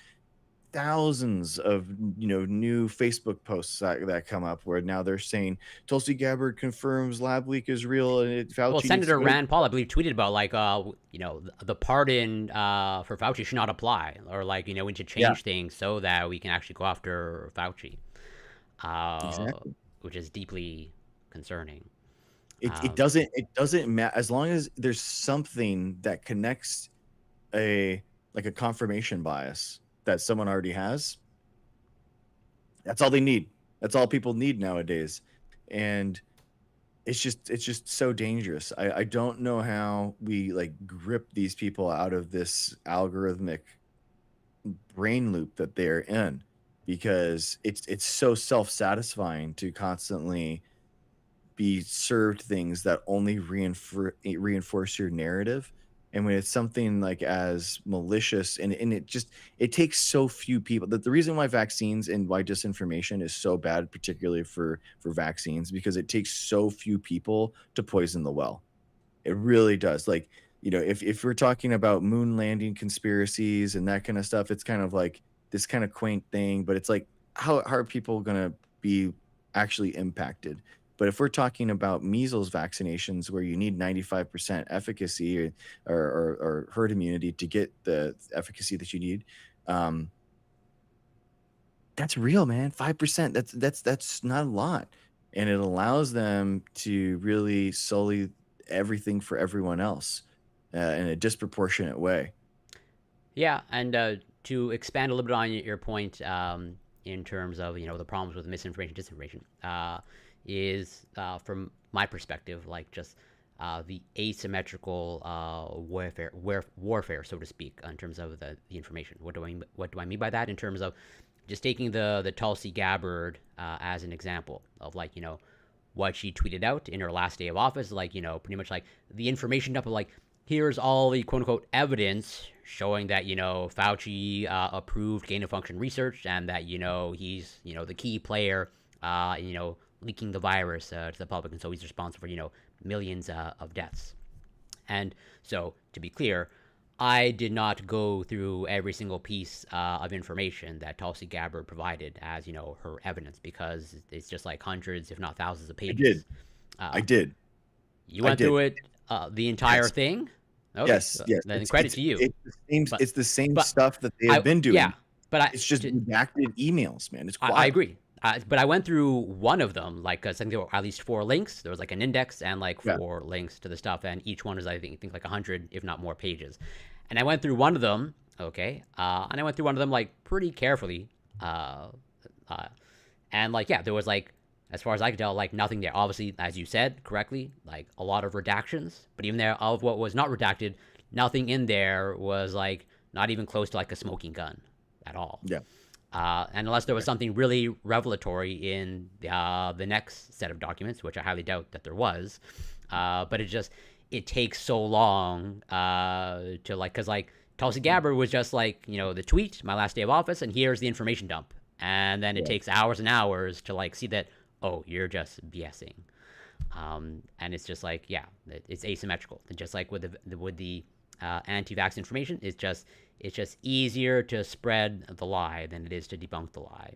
thousands of new Facebook posts that come up where now they're saying Tulsi Gabbard confirms lab leak is real, and Fauci. Senator Rand Paul, I believe, tweeted about like the pardon for Fauci should not apply, or like we need to change things so that we can actually go after Fauci, exactly. Which is deeply concerning. It doesn't matter as long as there's something that connects a confirmation bias that someone already has. That's all they need. That's all people need nowadays. And it's just so dangerous. I don't know how we like grip these people out of this algorithmic brain loop that they're in, because it's so self-satisfying to constantly be served things that only reinforce your narrative. And when it's something like as malicious, and it takes so few people. The reason why vaccines and why disinformation is so bad, particularly for vaccines, because it takes so few people to poison the well. It really does. Like, if we're talking about moon landing conspiracies and that kind of stuff, it's kind of like this kind of quaint thing, but it's like, how are people going to be actually impacted? But if we're talking about measles vaccinations, where you need 95% efficacy or herd immunity to get the efficacy that you need, that's real, man. 5%. That's not a lot, and it allows them to really sully everything for everyone else in a disproportionate way. Yeah, and to expand a little bit on your point, in terms of the problems with misinformation, disinformation. Is from my perspective, like just the asymmetrical warfare, so to speak, in terms of the information. What do I mean by that? In terms of just taking the Tulsi Gabbard as an example of like what she tweeted out in her last day of office, like pretty much like the information dump of like, here's all the quote unquote evidence showing that Fauci approved gain of function research, and that he's the key player leaking the virus to the public, and so he's responsible for millions of deaths. And so, to be clear, I did not go through every single piece of information that Tulsi Gabbard provided as her evidence, because it's just like hundreds, if not thousands, of pages. I did. You went through it, the entire thing. Okay. Yes. Then credit to you. It's the same stuff that they have been doing. Yeah, but it's just redacted emails, man. It's quiet. I agree. But I went through one of them, like, 'cause I think there were at least 4 links. There was like an index and like Yeah. 4 links to the stuff, and each one is, I think like 100, if not more, pages. And I went through one of them, okay, and I went through one of them like pretty carefully, uh, uh, and like yeah, there was like, as far as I could tell, like nothing there. Obviously, as you said correctly, like a lot of redactions, but even there, of what was not redacted, nothing in there was like not even close to like a smoking gun at all. Yeah. And unless there was something really revelatory in the next set of documents, which I highly doubt that there was, but it takes so long to like, because like Tulsi Gabbard was just like, the tweet, my last day of office, and here's the information dump, and then it Yeah. takes hours and hours to like see that, oh, you're just BSing. And it's just like, yeah, it's asymmetrical. And just like with the anti-vax information, it's just easier to spread the lie than it is to debunk the lie.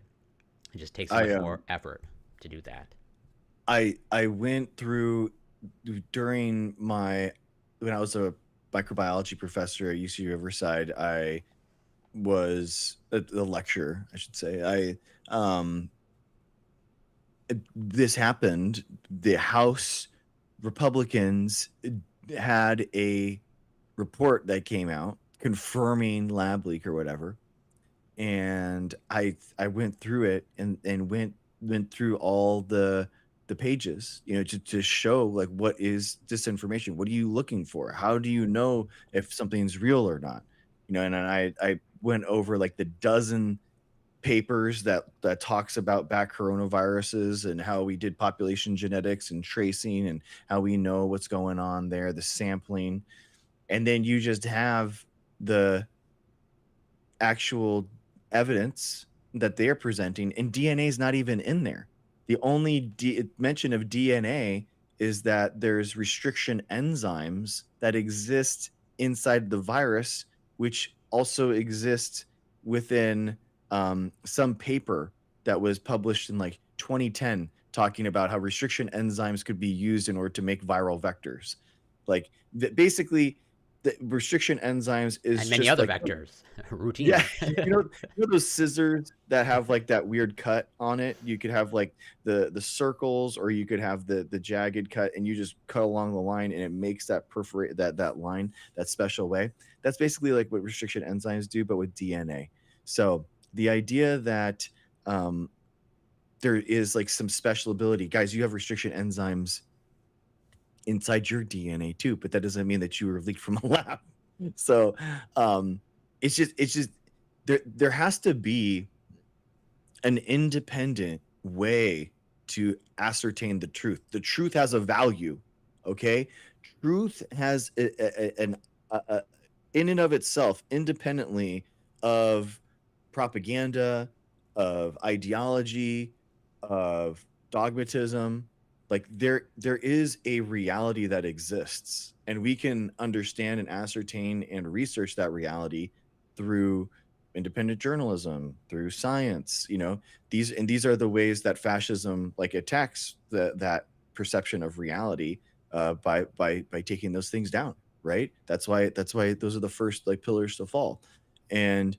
It just takes much more effort to do that. I went through during my when I was a microbiology professor at UC Riverside. I was a lecturer, I should say. This happened. The House Republicans had a report that came out confirming lab leak or whatever, and I went through it and went through all the pages, to show like what is disinformation, what are you looking for, how do you know if something's real or not, and I went over like the dozen papers that talks about back coronaviruses and how we did population genetics and tracing and how we know what's going on there, the sampling, and then you just have the actual evidence that they're presenting, and DNA is not even in there. The only mention of DNA is that there's restriction enzymes that exist inside the virus, which also exist within some paper that was published in like 2010 talking about how restriction enzymes could be used in order to make viral vectors. Like basically, the restriction enzymes is And many just other like vectors, yeah, routinely. those scissors that have like that weird cut on it. You could have like the circles, or you could have the jagged cut, and you just cut along the line, and it makes that perforate that line that special way. That's basically like what restriction enzymes do, but with DNA. So the idea that there is like some special ability, guys, you have restriction enzymes inside your DNA too, but that doesn't mean that you were leaked from a lab. So it's just there has to be an independent way to ascertain the truth. The truth has a value, okay? Truth has an in and of itself, independently of propaganda, of ideology, of dogmatism. Like there is a reality that exists, and we can understand and ascertain and research that reality through independent journalism, through science. These are the ways that fascism like attacks that perception of reality, by taking those things down, right? That's why those are the first like pillars to fall. And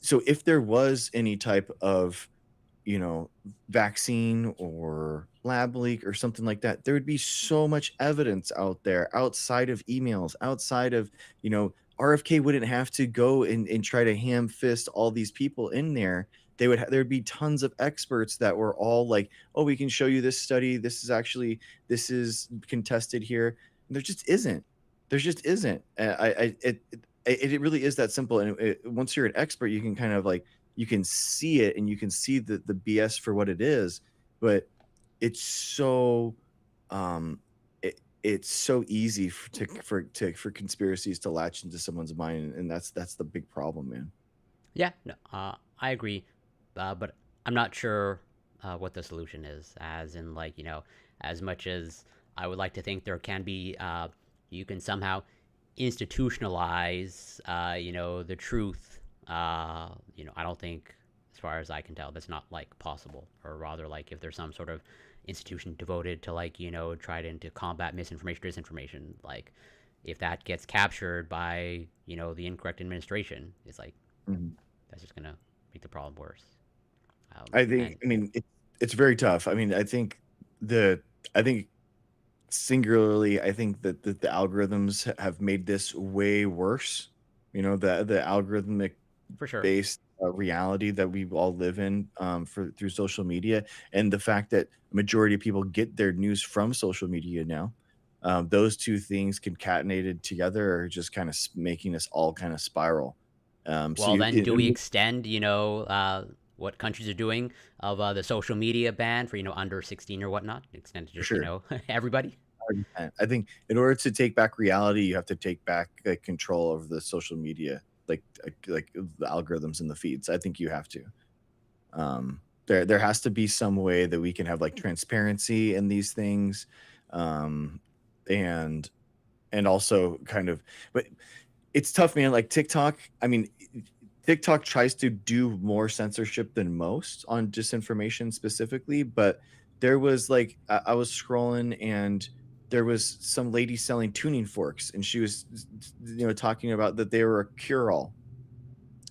so if there was any type of vaccine or lab leak or something like that, there would be so much evidence out there outside of emails, outside of, RFK wouldn't have to go and try to ham fist all these people in there. There'd be tons of experts that were all like, oh, we can show you this study. This is contested here. And there just isn't. It really is that simple. And once you're an expert, you can kind of like, you can see it, and you can see the BS for what it is, but it's so it's so easy for conspiracies to latch into someone's mind, and that's the big problem, man. Yeah, no, I agree, but I'm not sure what the solution is. As in, like, as much as I would like to think there can be, you can somehow institutionalize, the truth. I don't think, as far as I can tell, that's not like possible. Or rather, like, if there's some sort of institution devoted to like, try to combat misinformation, disinformation, like, if that gets captured by the incorrect administration, it's like Mhm. that's just gonna make the problem worse. I think, And I mean, it's very tough. I mean, the, I think singularly, I think that the algorithms have made this way worse. You know, the algorithmic for sure. based reality that we all live in for through social media, and the fact that majority of people get their news from social media now. Those two things concatenated together are just kind of making us all kind of spiral. So Well, you, then, do we extend, what countries are doing of the social media ban for, under 16 or whatnot? Extend to for just, sure. everybody? 100%. I think in order to take back reality, you have to take back control of the social media, like the algorithms and the feeds. I think you have to. There has to be some way that we can have like transparency in these things, um, and also kind of, but it's tough, man. Like TikTok, I mean, TikTok tries to do more censorship than most on disinformation specifically, but there was like I was scrolling and there was some lady selling tuning forks and she was talking about that they were a cure all.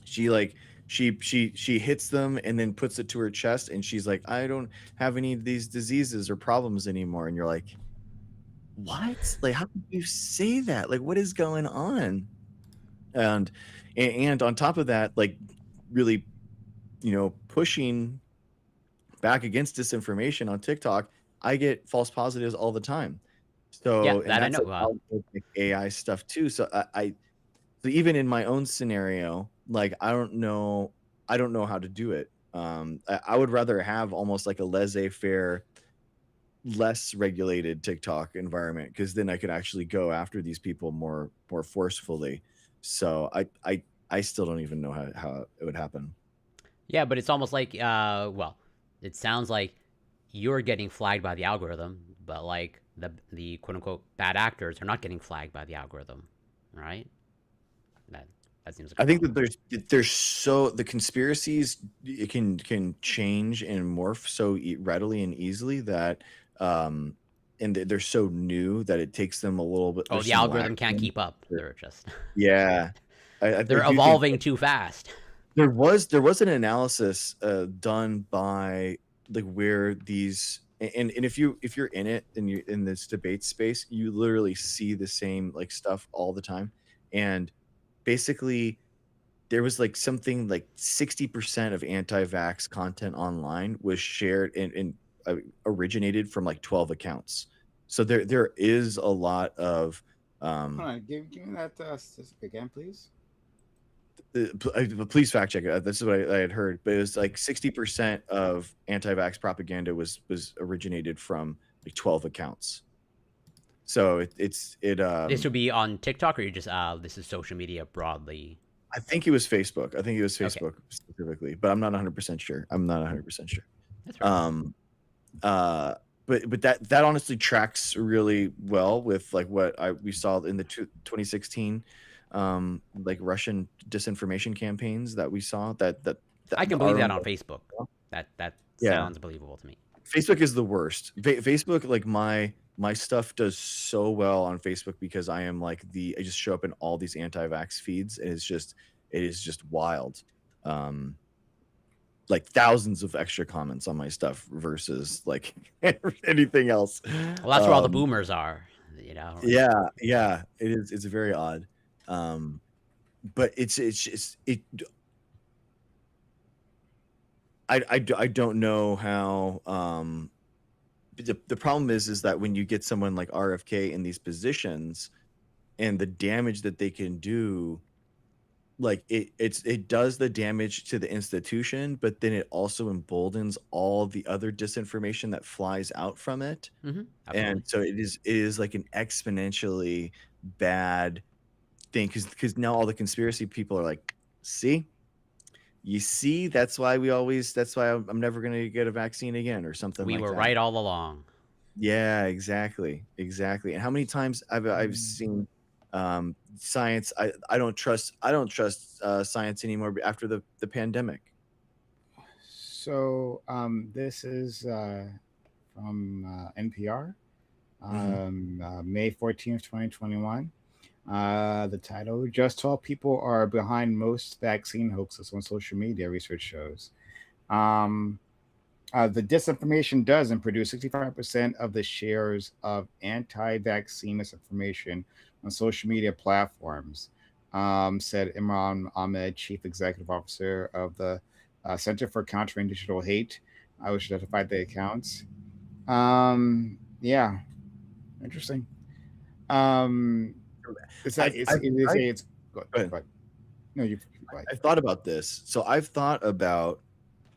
She like she hits them and then puts it to her chest and she's like, I don't have any of these diseases or problems anymore. And you're like, what? Like, how could you say that? Like, what is going on? And and on top of that, like really, pushing back against disinformation on TikTok, I get false positives all the time. Yeah, So, and that I that's know. like all like AI stuff too. So so even in my own scenario, like I don't know how to do it. I would rather have almost like a laissez-faire, less regulated TikTok environment because then I could actually go after these people more forcefully. So I still don't even know how it would happen. Yeah, but it's almost like, well, it sounds like you're getting flagged by the algorithm, but like the quote unquote bad actors are not getting flagged by the algorithm, right? That that seems like a I think that problem. there's so the conspiracies, it can change and morph so readily and easily that and they're so new that it takes them a little bit. Oh, There's the some lag algorithm can't time. keep up. They're just Yeah, I they're do think evolving too fast. there was an analysis done by like where these and if you're in it and you in this debate space, you literally see the same like stuff all the time, and basically there was like something like 60% of anti-vax content online was shared and originated from like 12 accounts. So there is a lot of Hold um on, give me that statistic again, please. please fact check it. This is what I had heard, but it was like 60% of anti-vax propaganda was originated from like 12 accounts. So This would be on TikTok, or you just this is social media broadly. I think it was Facebook. I think it was Okay, Facebook specifically, but I'm not 100% sure. I'm not 100% sure. that's fair. Um uh but that honestly tracks really well with like what we saw in the 2016 like Russian disinformation campaigns that we saw that I can believe our that own. on Facebook. That Yeah, sounds believable to me. Facebook is the worst. Facebook, like my stuff does so well on Facebook because I just show up in all these anti-vax feeds and it is just wild. Um like thousands of extra comments on my stuff versus like anything else. Well, that's where all the Um, boomers are. You know, yeah, yeah, it is. It's very odd. Um, but it's just it. I don't know how. The problem is that when you get someone like RFK in these positions and the damage that they can do, like it does the damage to the institution, but then it also emboldens all the other disinformation that flies out from it. And absolutely. so it is like an exponentially bad thing because now all the conspiracy people are like, see, you see, that's why I'm never going to get a vaccine again or something We like were that. right all along. Yeah, exactly. And how many times I've seen science. I don't trust science anymore after the pandemic. So this is from NPR, Hmm. May 14th, 2021. The title: Just 12 people are behind most vaccine hoaxes on social media, research shows. Um, the disinformation does and produce 65% of the shares of anti-vaccine misinformation on social media platforms, said Imran Ahmed, chief executive officer of the Center for Countering Digital Hate, which identified the accounts. Yeah, interesting. Um, I've, I've, they I've, say it's good. go ahead. Go ahead. No, you go ahead. I've thought about this. So I've thought about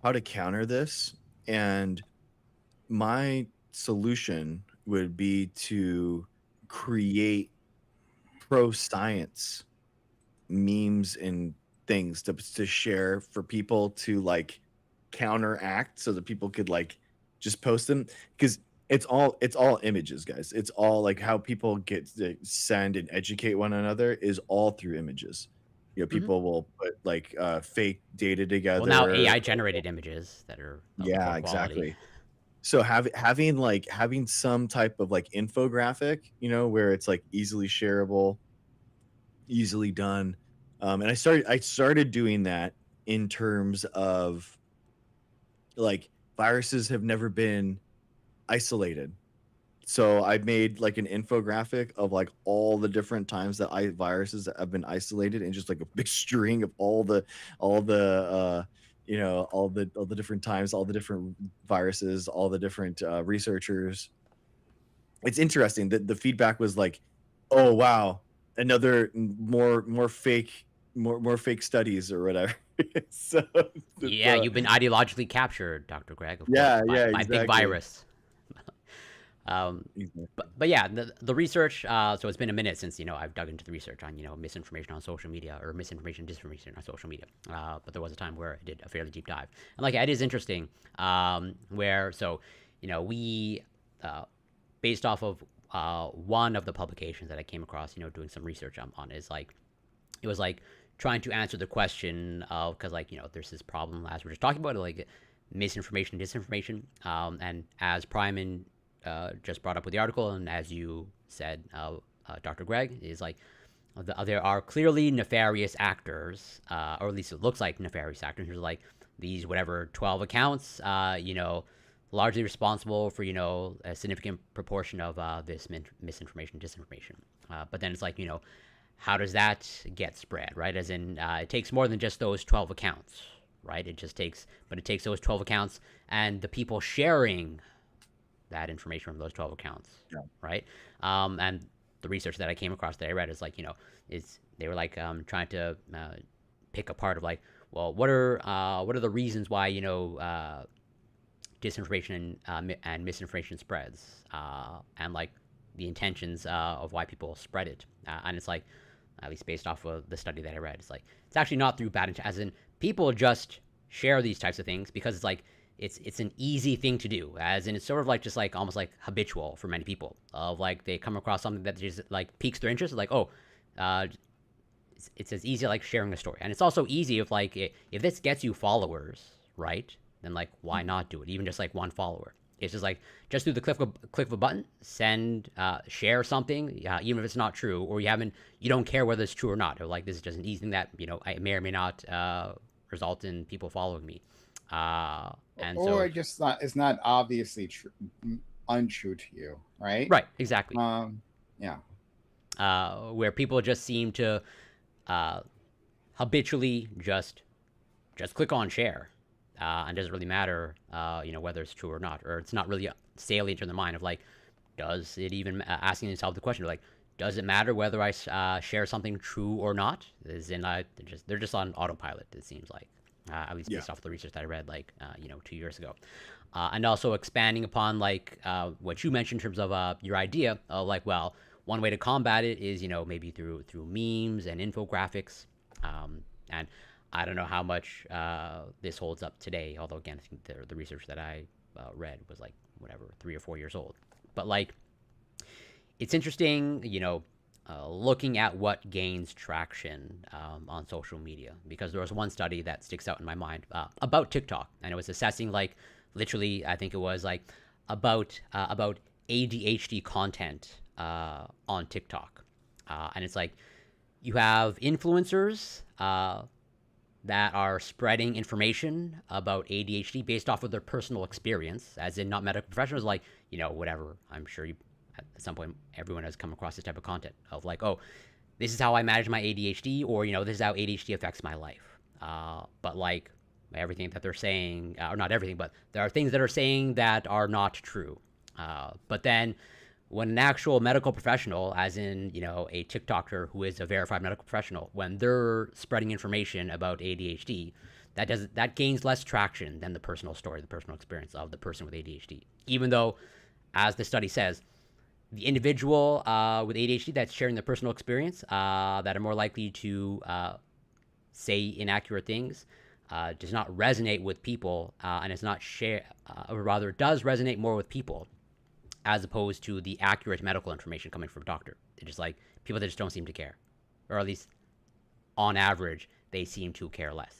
how to counter this, and my solution would be to create pro science memes and things to share for people to like counteract so that people could like just post them, because it's all images, guys. It's all like how people get to send and educate one another is all through images. Hmm. People will put like fake data Well, now together. AI generated images that are of poor Yeah, quality. exactly. So having some type of like infographic, where it's like easily shareable, easily done. And I started doing that in terms of like viruses have never been isolated. So I made like an infographic of like all the different times that viruses that have been isolated, and just like a big string of all the different times, all the different viruses, all the different researchers. It's interesting that the feedback was like, "Oh wow, another more fake, more fake studies or whatever." So it's Yeah, you've been ideologically captured, Dr. Greg, of course, yeah, by yeah, big exactly. virus. Um, Exactly. but yeah, the research. So it's been a minute since I've dug into the research on misinformation on social media, or misinformation, disinformation on social media. But there was a time where I did a fairly deep dive, and like it is interesting. Where so we based off of one of the publications that I came across, doing some research on is like it was like trying to answer the question of, because like there's this problem as we're just talking about, like misinformation, disinformation, and as Priman just brought up with the article, and as you said, Dr. Greg, is like there are clearly nefarious actors, or at least it looks like nefarious actors. There's like these whatever 12 accounts, largely responsible for a significant proportion of this misinformation, disinformation. But then it's like how does that get spread, right? As in, it takes more than just those 12 accounts, right? It takes those 12 accounts and the people sharing that information from those 12 accounts, Yeah. right? And the research that I came across that I read is like, is they were like trying to pick apart of like, well, what are the reasons why disinformation and misinformation spreads, and like the intentions of why people spread it, and it's like, at least based off of the study that I read, it's like it's actually not through bad intent, as in people just share these types of things because it's like it's an easy thing to do, as in it's sort of like just like almost like habitual for many people, of like they come across something that just like piques their interest, like oh, it's as easy like sharing a story, and it's also easy if like if this gets you followers, right? Then like why not do it? Even just like one follower. It's just like just do the click of a button, send, share something, even if it's not true, or you don't care whether it's true or not, or like this is just an easy thing that I may or may not result in people following me, and Or so it just not it's not obviously untrue to you, right? right, exactly, Um, yeah. where people just seem to uh, habitually just click on share, and it doesn't really matter, whether it's true or not, or it's not really salient in the mind of like, does it even asking yourself the question of like, does it matter whether I share something true or not? Is in they're just on autopilot. It seems like, at least Yeah. based off the research that I read like 2 years ago, and also expanding upon like what you mentioned in terms of your idea of like, well, one way to combat it is maybe through memes and infographics, and I don't know how much this holds up today. Although again, I think the research that I read was like whatever 3 or 4 years old. But like, it's interesting, looking at what gains traction on social media, because there was one study that sticks out in my mind about TikTok, and it was assessing like literally, I think it was like about ADHD content on TikTok, and it's like you have influencers that are spreading information about ADHD based off of their personal experience, as in not medical professionals, like, whatever. I'm sure you, at some point, everyone has come across this type of content of like, oh, this is how I manage my ADHD, or, this is how ADHD affects my life. But like everything that they're saying, or not everything, but there are things that are saying that are not true. But then when an actual medical professional, as in, a TikToker who is a verified medical professional, when they're spreading information about ADHD, that gains less traction than the personal story, the personal experience of the person with ADHD. Even though, as the study says, the individual with ADHD that's sharing their personal experience, that are more likely to say inaccurate things, does not resonate with people, and is not share, or rather, does resonate more with people as opposed to the accurate medical information coming from a doctor. They're just like people that just don't seem to care, or at least on average, they seem to care less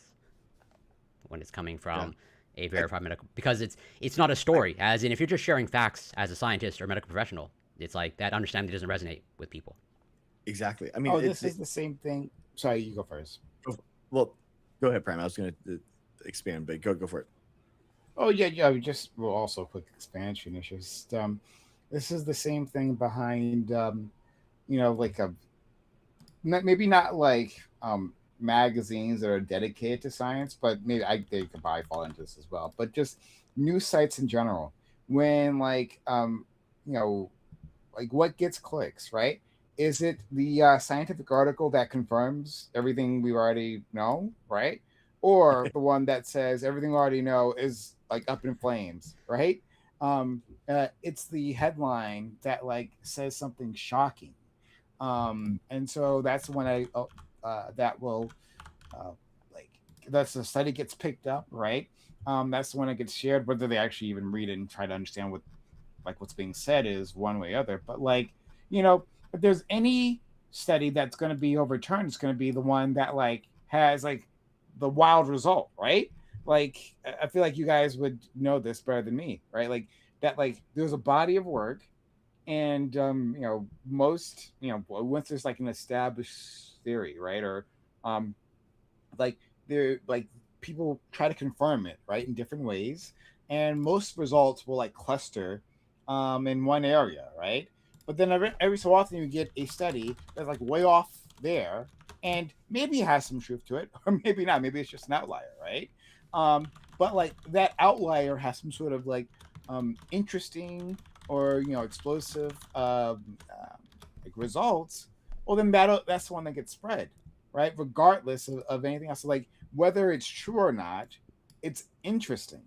when it's coming from a verified medical, because it's not a story. As in, if you're just sharing facts as a scientist or medical professional, it's like that understanding doesn't resonate with people. Exactly. I mean, this is the same thing. Sorry, you go first. Well, go ahead, Prime. I was going to expand, but go for it. Oh yeah. Well, also quick expansion. It's just this is the same thing behind like maybe not like magazines that are dedicated to science, but maybe they could probably fall into this as well. But just news sites in general, when like like what gets clicks, right? Is it the scientific article that confirms everything we already know, right? Or the one that says everything we already know is like up in flames, right? It's the headline that like says something shocking, and so that's when that will uh, like that's the study gets picked up, right? That's when it gets shared, whether they actually even read it and try to understand what's being said is one way or other. But like, if there's any study that's going to be overturned, it's going to be the one that like has like the wild result, right? Like I feel like you guys would know this better than me, right? Like that, like there's a body of work, and most once there's like an established theory, right, or um like they're like people try to confirm it, right, in different ways, and most results will like cluster in one area, right? But then every so often you get a study that's like way off there, and maybe it has some truth to it, or maybe not. Maybe it's just an outlier, right? But like that outlier has some sort of like interesting or explosive like results. Well, then that's the one that gets spread, right? Regardless of anything else. So, like whether it's true or not, it's interesting,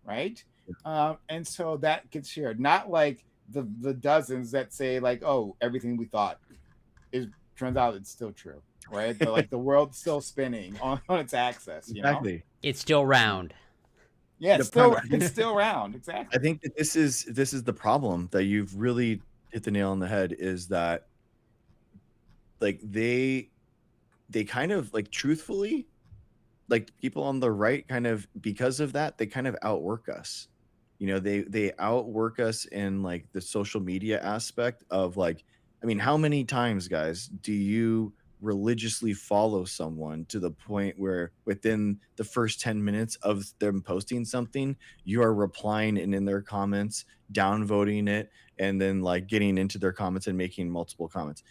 right? And so that gets shared. Not like the dozens that say like, oh, everything we thought is turns out it's still true, right? But like the world's still spinning on its axis, Exactly. It's still round. Yeah, The it's Prime. still round. I Exactly. think that this is the problem that you've really hit the nail on the head, is that like they kind of like, truthfully, like people on the right kind of, because of that, they kind of outwork us. They outwork us in like the social media aspect of like, I mean, how many times, guys, do you religiously follow someone to the point where within the first 10 minutes of them posting something, you are replying and in their comments, downvoting it, and then like getting into their comments and making multiple comments?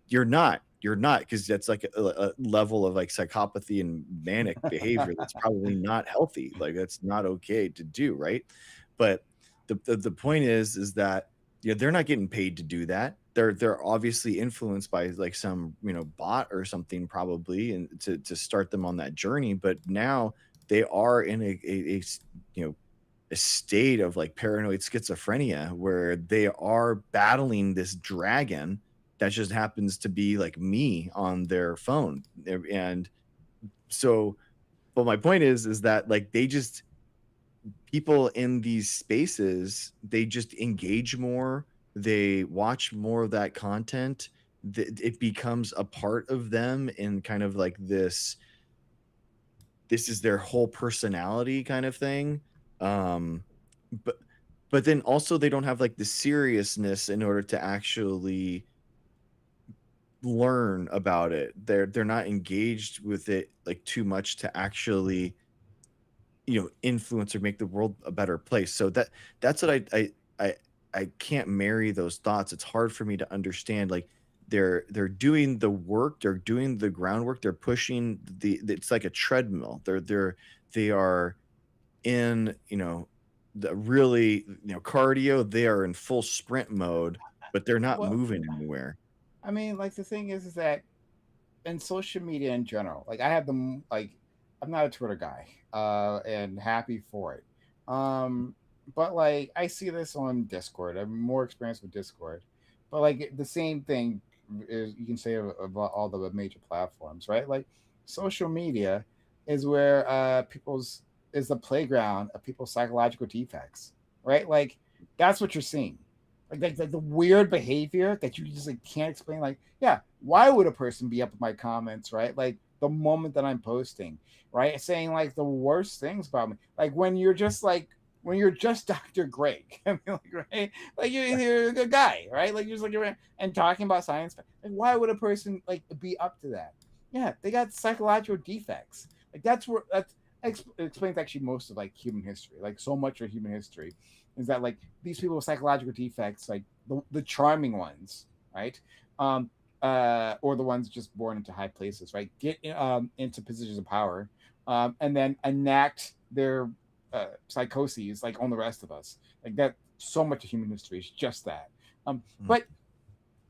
You're not, because that's like a level of like psychopathy and manic behavior that's probably not healthy. Like that's not okay to do, right? But the point is that they're not getting paid to do that. They're obviously influenced by like some bot or something, probably, and to start them on that journey. But now they are in a state of like paranoid schizophrenia, where they are battling this dragon that just happens to be like me on their phone. And so, but my point is that like people in these spaces, they just engage more, they watch more of that content, it becomes a part of them, in kind of like this is their whole personality kind of thing. um but then also they don't have like the seriousness in order to actually learn about it. They're not engaged with it like too much to actually, influence or make the world a better place. So that's what I I can't marry those thoughts. It's hard for me to understand. Like they're doing the work, they're doing the groundwork, they're pushing it's like a treadmill. They are in, the really, cardio, they are in full sprint mode, but they're not Well, moving anywhere. I mean, like the thing is that in social media in general, like I have like I'm not a Twitter guy, and happy for it. Um, but like I see this on Discord. I'm more experienced with Discord, but like the same thing is you can say about all the major platforms, right? Like social media is where people's is the playground of people's psychological defects, right? Like that's what you're seeing. Like the weird behavior that you just like can't explain. Like, yeah, why would a person be up in my comments, right? Like the moment that I'm posting, right? Saying like the worst things about me. Like when you're just Dr. Greg. I mean, like, right? Like you're a good guy, right? Like you're just like you're and talking about science. Like, why would a person like be up to that? Yeah, they got psychological defects. Like that's explains actually most of like human history. Like so much of human history is that like these people with psychological defects, like the charming ones, right? Um, or the ones just born into high places, right? Get into positions of power, and then enact their psychoses like on the rest of us. Like that, so much of human history is just that. Um, Mm. but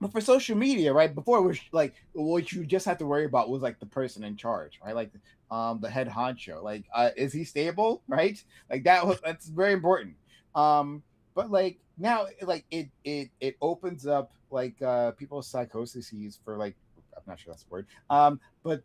but for social media, right? Before it was like what you just had to worry about was like the person in charge, right? Like the head honcho. Like is he stable, right? Like that's very important. Um but like now like it opens up like people's psychoses for like I'm not sure that's the word. But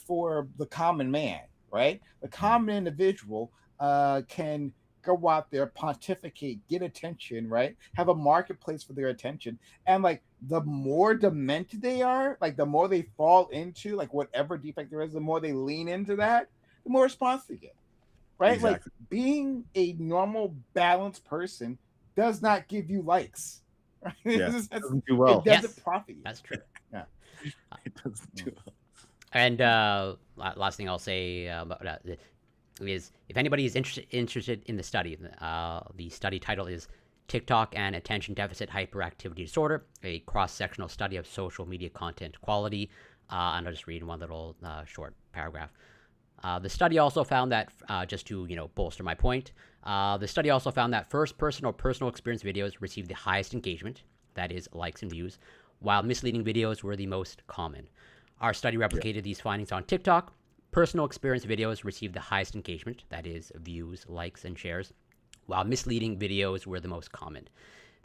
for the common man, right? The common individual can go out there, pontificate, get attention, right? Have a marketplace for their attention. And like the more demented they are, like the more they fall into like whatever defect there is, the more they lean into that, the more response they get. Right? Like Exactly. being a normal, balanced person does not give you likes. Right? Yeah. That's, Doesn't do it well. doesn't Yes, profit you. that's true. Yeah. It doesn't do well. And last thing I'll say about is if anybody is interested in the study title is TikTok and Attention Deficit Hyperactivity Disorder, a cross-sectional study of social media content quality. And I'll just read one little short paragraph. The study also found that, just to bolster my point, the study also found that first-person or personal experience videos received the highest engagement, that is, likes and views, while misleading videos were the most common. Our study Yeah. replicated these findings on TikTok. Personal experience videos received the highest engagement, that is, views, likes, and shares, while misleading videos were the most common.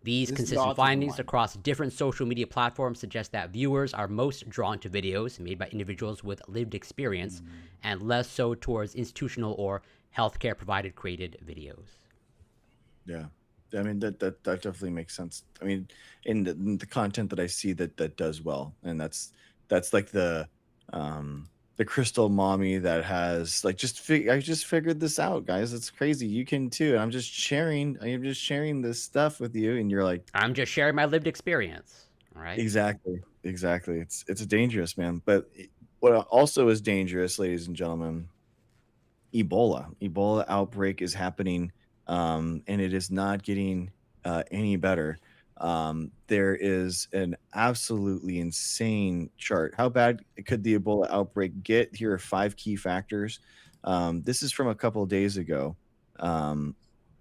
These This is the consistent autism findings one. across different social media platforms suggest that viewers are most drawn to videos made by individuals with lived experience Mm. and less so towards institutional or healthcare provided created videos. Yeah. I mean that definitely makes sense. I mean, in the content that I see that does well, and that's like the crystal mommy that has like I just figured this out, guys. It's crazy. You can too. I'm just sharing this stuff with you, and you're like, I'm just sharing my lived experience. All right. exactly, exactly. It's dangerous, man. But what also is dangerous, ladies and gentlemen, Ebola outbreak is happening, and it is not getting any better. There is an absolutely insane chart. How bad could the Ebola outbreak get? Here are 5 key factors. This is from a couple of days ago. Um,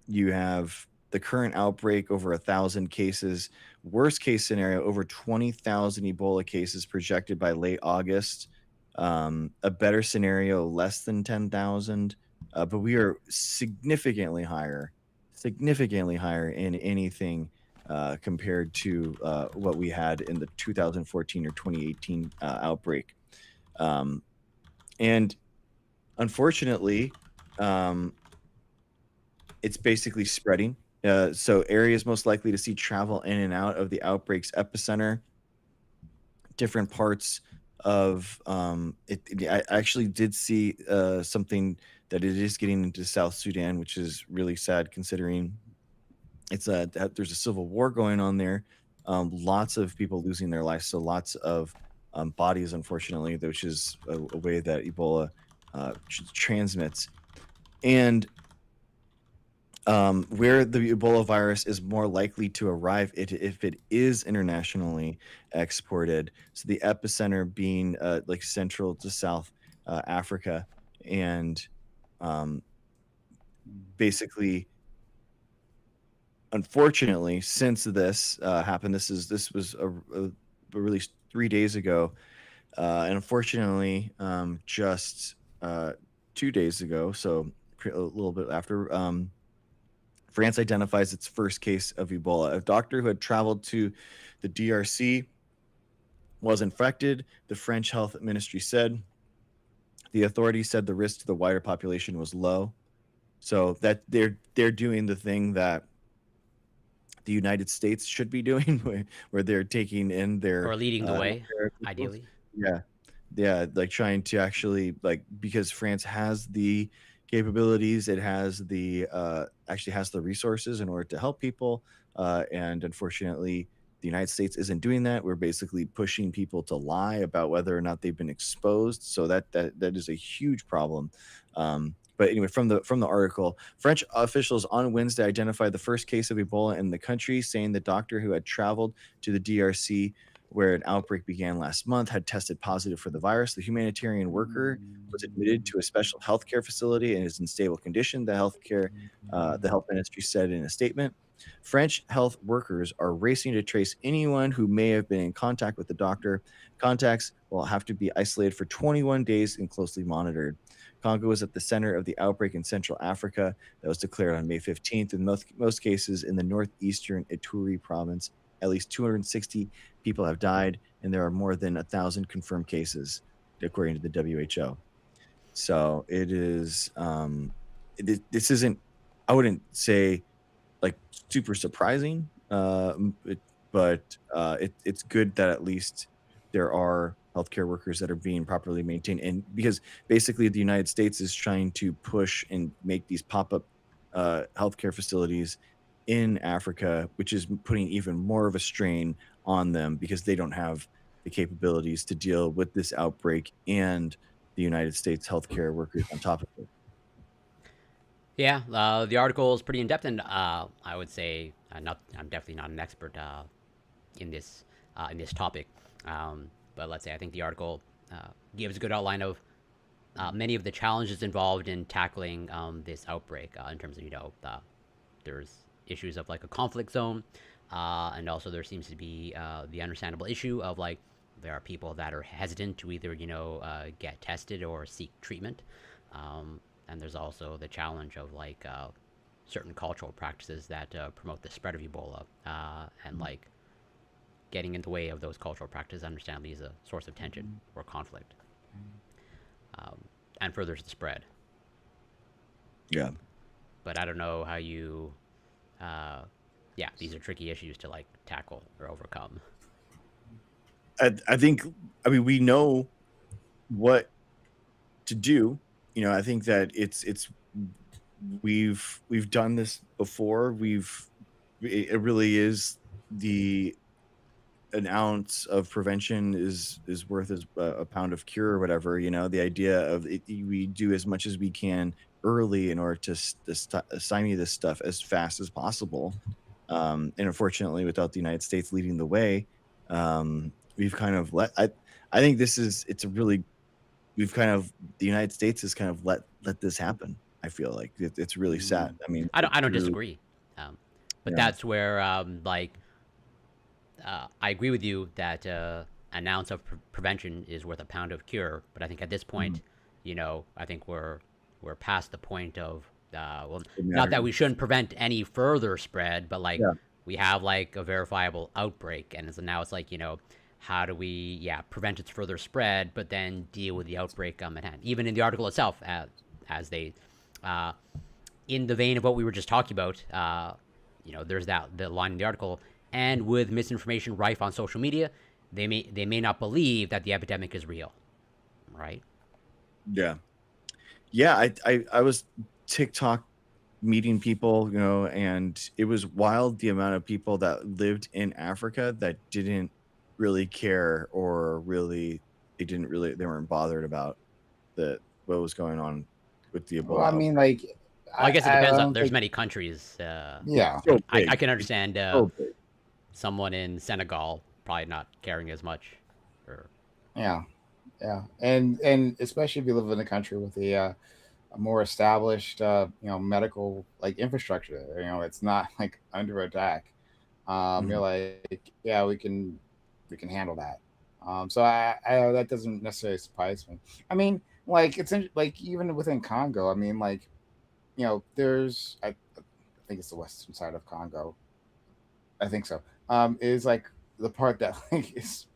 you have the current outbreak, over 1,000 cases. Worst case scenario, over 20,000 Ebola cases projected by late August. A better scenario, less than 10,000. But we are significantly higher in anything compared to what we had in the 2014 or 2018 outbreak. Um, and unfortunately, um, it's basically spreading. So areas most likely to see travel in and out of the outbreak's epicenter, different parts of I actually did see something that it is getting into South Sudan, which is really sad considering there's a civil war going on there. Lots of people losing their lives, so lots of bodies, unfortunately, which is a way that Ebola transmits. And where the Ebola virus is more likely to arrive if it is internationally exported. So the epicenter being like Central to South Africa, and um, basically, unfortunately, since this happened, this was released 3 days ago, and unfortunately, just 2 days ago, so a little bit after. France identifies its first case of Ebola. A doctor who had traveled to the DRC was infected, the French health ministry said. The authorities said the risk to the wider population was low. So that they're doing the thing that the United States should be doing, where they're taking in their Or leading the way, healthcare officials. ideally. Yeah, yeah, like trying to actually, like, because France has the capabilities, it has the actually has the resources in order to help people, and unfortunately the United States isn't doing that. We're basically pushing people to lie about whether or not they've been exposed, so that is a huge problem. But anyway, from the article, French officials on Wednesday identified the first case of Ebola in the country, saying the doctor who had traveled to the DRC, where an outbreak began last month, had tested positive for the virus. The humanitarian worker was admitted to a special healthcare facility and is in stable condition. The health ministry said in a statement. French health workers are racing to trace anyone who may have been in contact with the doctor. Contacts will have to be isolated for 21 days and closely monitored. Congo was at the center of the outbreak in Central Africa that was declared on May 15th. In most cases in the northeastern Ituri province, at least 260 people have died, and there are more than 1,000 confirmed cases, according to the WHO. So it is. This isn't. I wouldn't say like super surprising, but it's good that at least there are healthcare workers that are being properly maintained, and because basically the United States is trying to push and make these pop-up healthcare facilities in Africa, which is putting even more of a strain on them because they don't have the capabilities to deal with this outbreak and the United States healthcare workers on top of it. Yeah, the article is pretty in depth, and I would say I'm definitely not an expert in this topic. But let's say I think the article gives a good outline of many of the challenges involved in tackling this outbreak in terms of there's issues of like a conflict zone, and also there seems to be the understandable issue of like there are people that are hesitant to either get tested or seek treatment. And there's also the challenge of like certain cultural practices that promote the spread of Ebola, and like getting in the way of those cultural practices, understandably, is a source of tension or conflict, and furthers the spread. Yeah. But I don't know how you, yeah, these are tricky issues to like tackle or overcome. I think, I mean, we know what to do. I think that we've done this before. It really is an ounce of prevention is worth as a pound of cure or whatever. The idea of it, we do as much as we can early in order to stymie this stuff as fast as possible. And unfortunately, without the United States leading the way, we've kind of I think we've kind of, the United States has kind of let this happen. I feel like it's really sad. I mean, I don't disagree, but Yeah. that's where I agree with you that an ounce of prevention is worth a pound of cure. But I think at this point, I think we're past the point of well, not that we shouldn't prevent any further spread, but like Yeah. we have like a verifiable outbreak, and so now it's like how do we prevent its further spread, but then deal with the outbreak at hand. Even in the article itself, as they in the vein of what we were just talking about, there's the line in the article. And with misinformation rife on social media, they may not believe that the epidemic is real, right? Yeah. I was TikTok meeting people, and it was wild the amount of people that lived in Africa that didn't really care, or really they weren't bothered about what was going on with the Well, Ebola I outbreak. mean, like, Well, I guess it I depends on. don't There's think. many countries. Yeah, So I big, can understand so big. someone in Senegal probably not caring as much. Or yeah, yeah, and especially if you live in a country with a more established, medical like infrastructure. It's not like under attack. You're Mhm. like, yeah, we can handle that. So that doesn't necessarily surprise me. I mean, like like even within Congo. I mean, like there's I think it's the western side of Congo. I think so. Is like the part that like is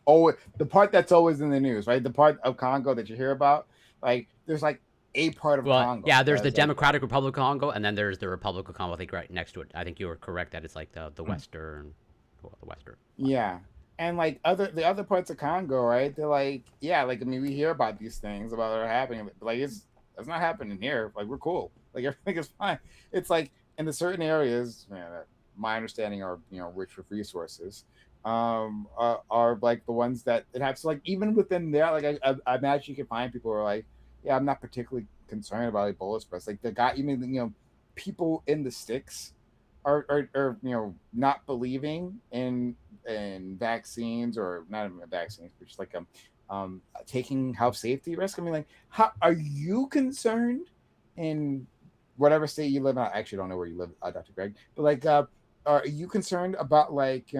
always the part that's always in the news, right? The part of Congo that you hear about, like there's like a part of well, Congo yeah, there's the that's like Democratic Republic of Congo, and then there's the Republic of Congo. I think right next to it. I think you were correct that it's like the western, well, the western. yeah. And like the other parts of Congo, right? They're like, yeah, like I mean, we hear about these things about that are happening, but like it's not happening here. Like we're cool. Like everything is fine. It's like in the certain areas, my understanding are rich with resources, are like the ones that it has. So like even within there, like I imagine you can find people who are like, yeah, I'm not particularly concerned about Ebola spread. Like the guy, even people in the sticks are not believing in vaccines, or not even vaccines, but just like taking health safety risk. I mean, like, how are you concerned in whatever state you live in? I actually don't know where you live, Dr. Greg, but like, are you concerned about like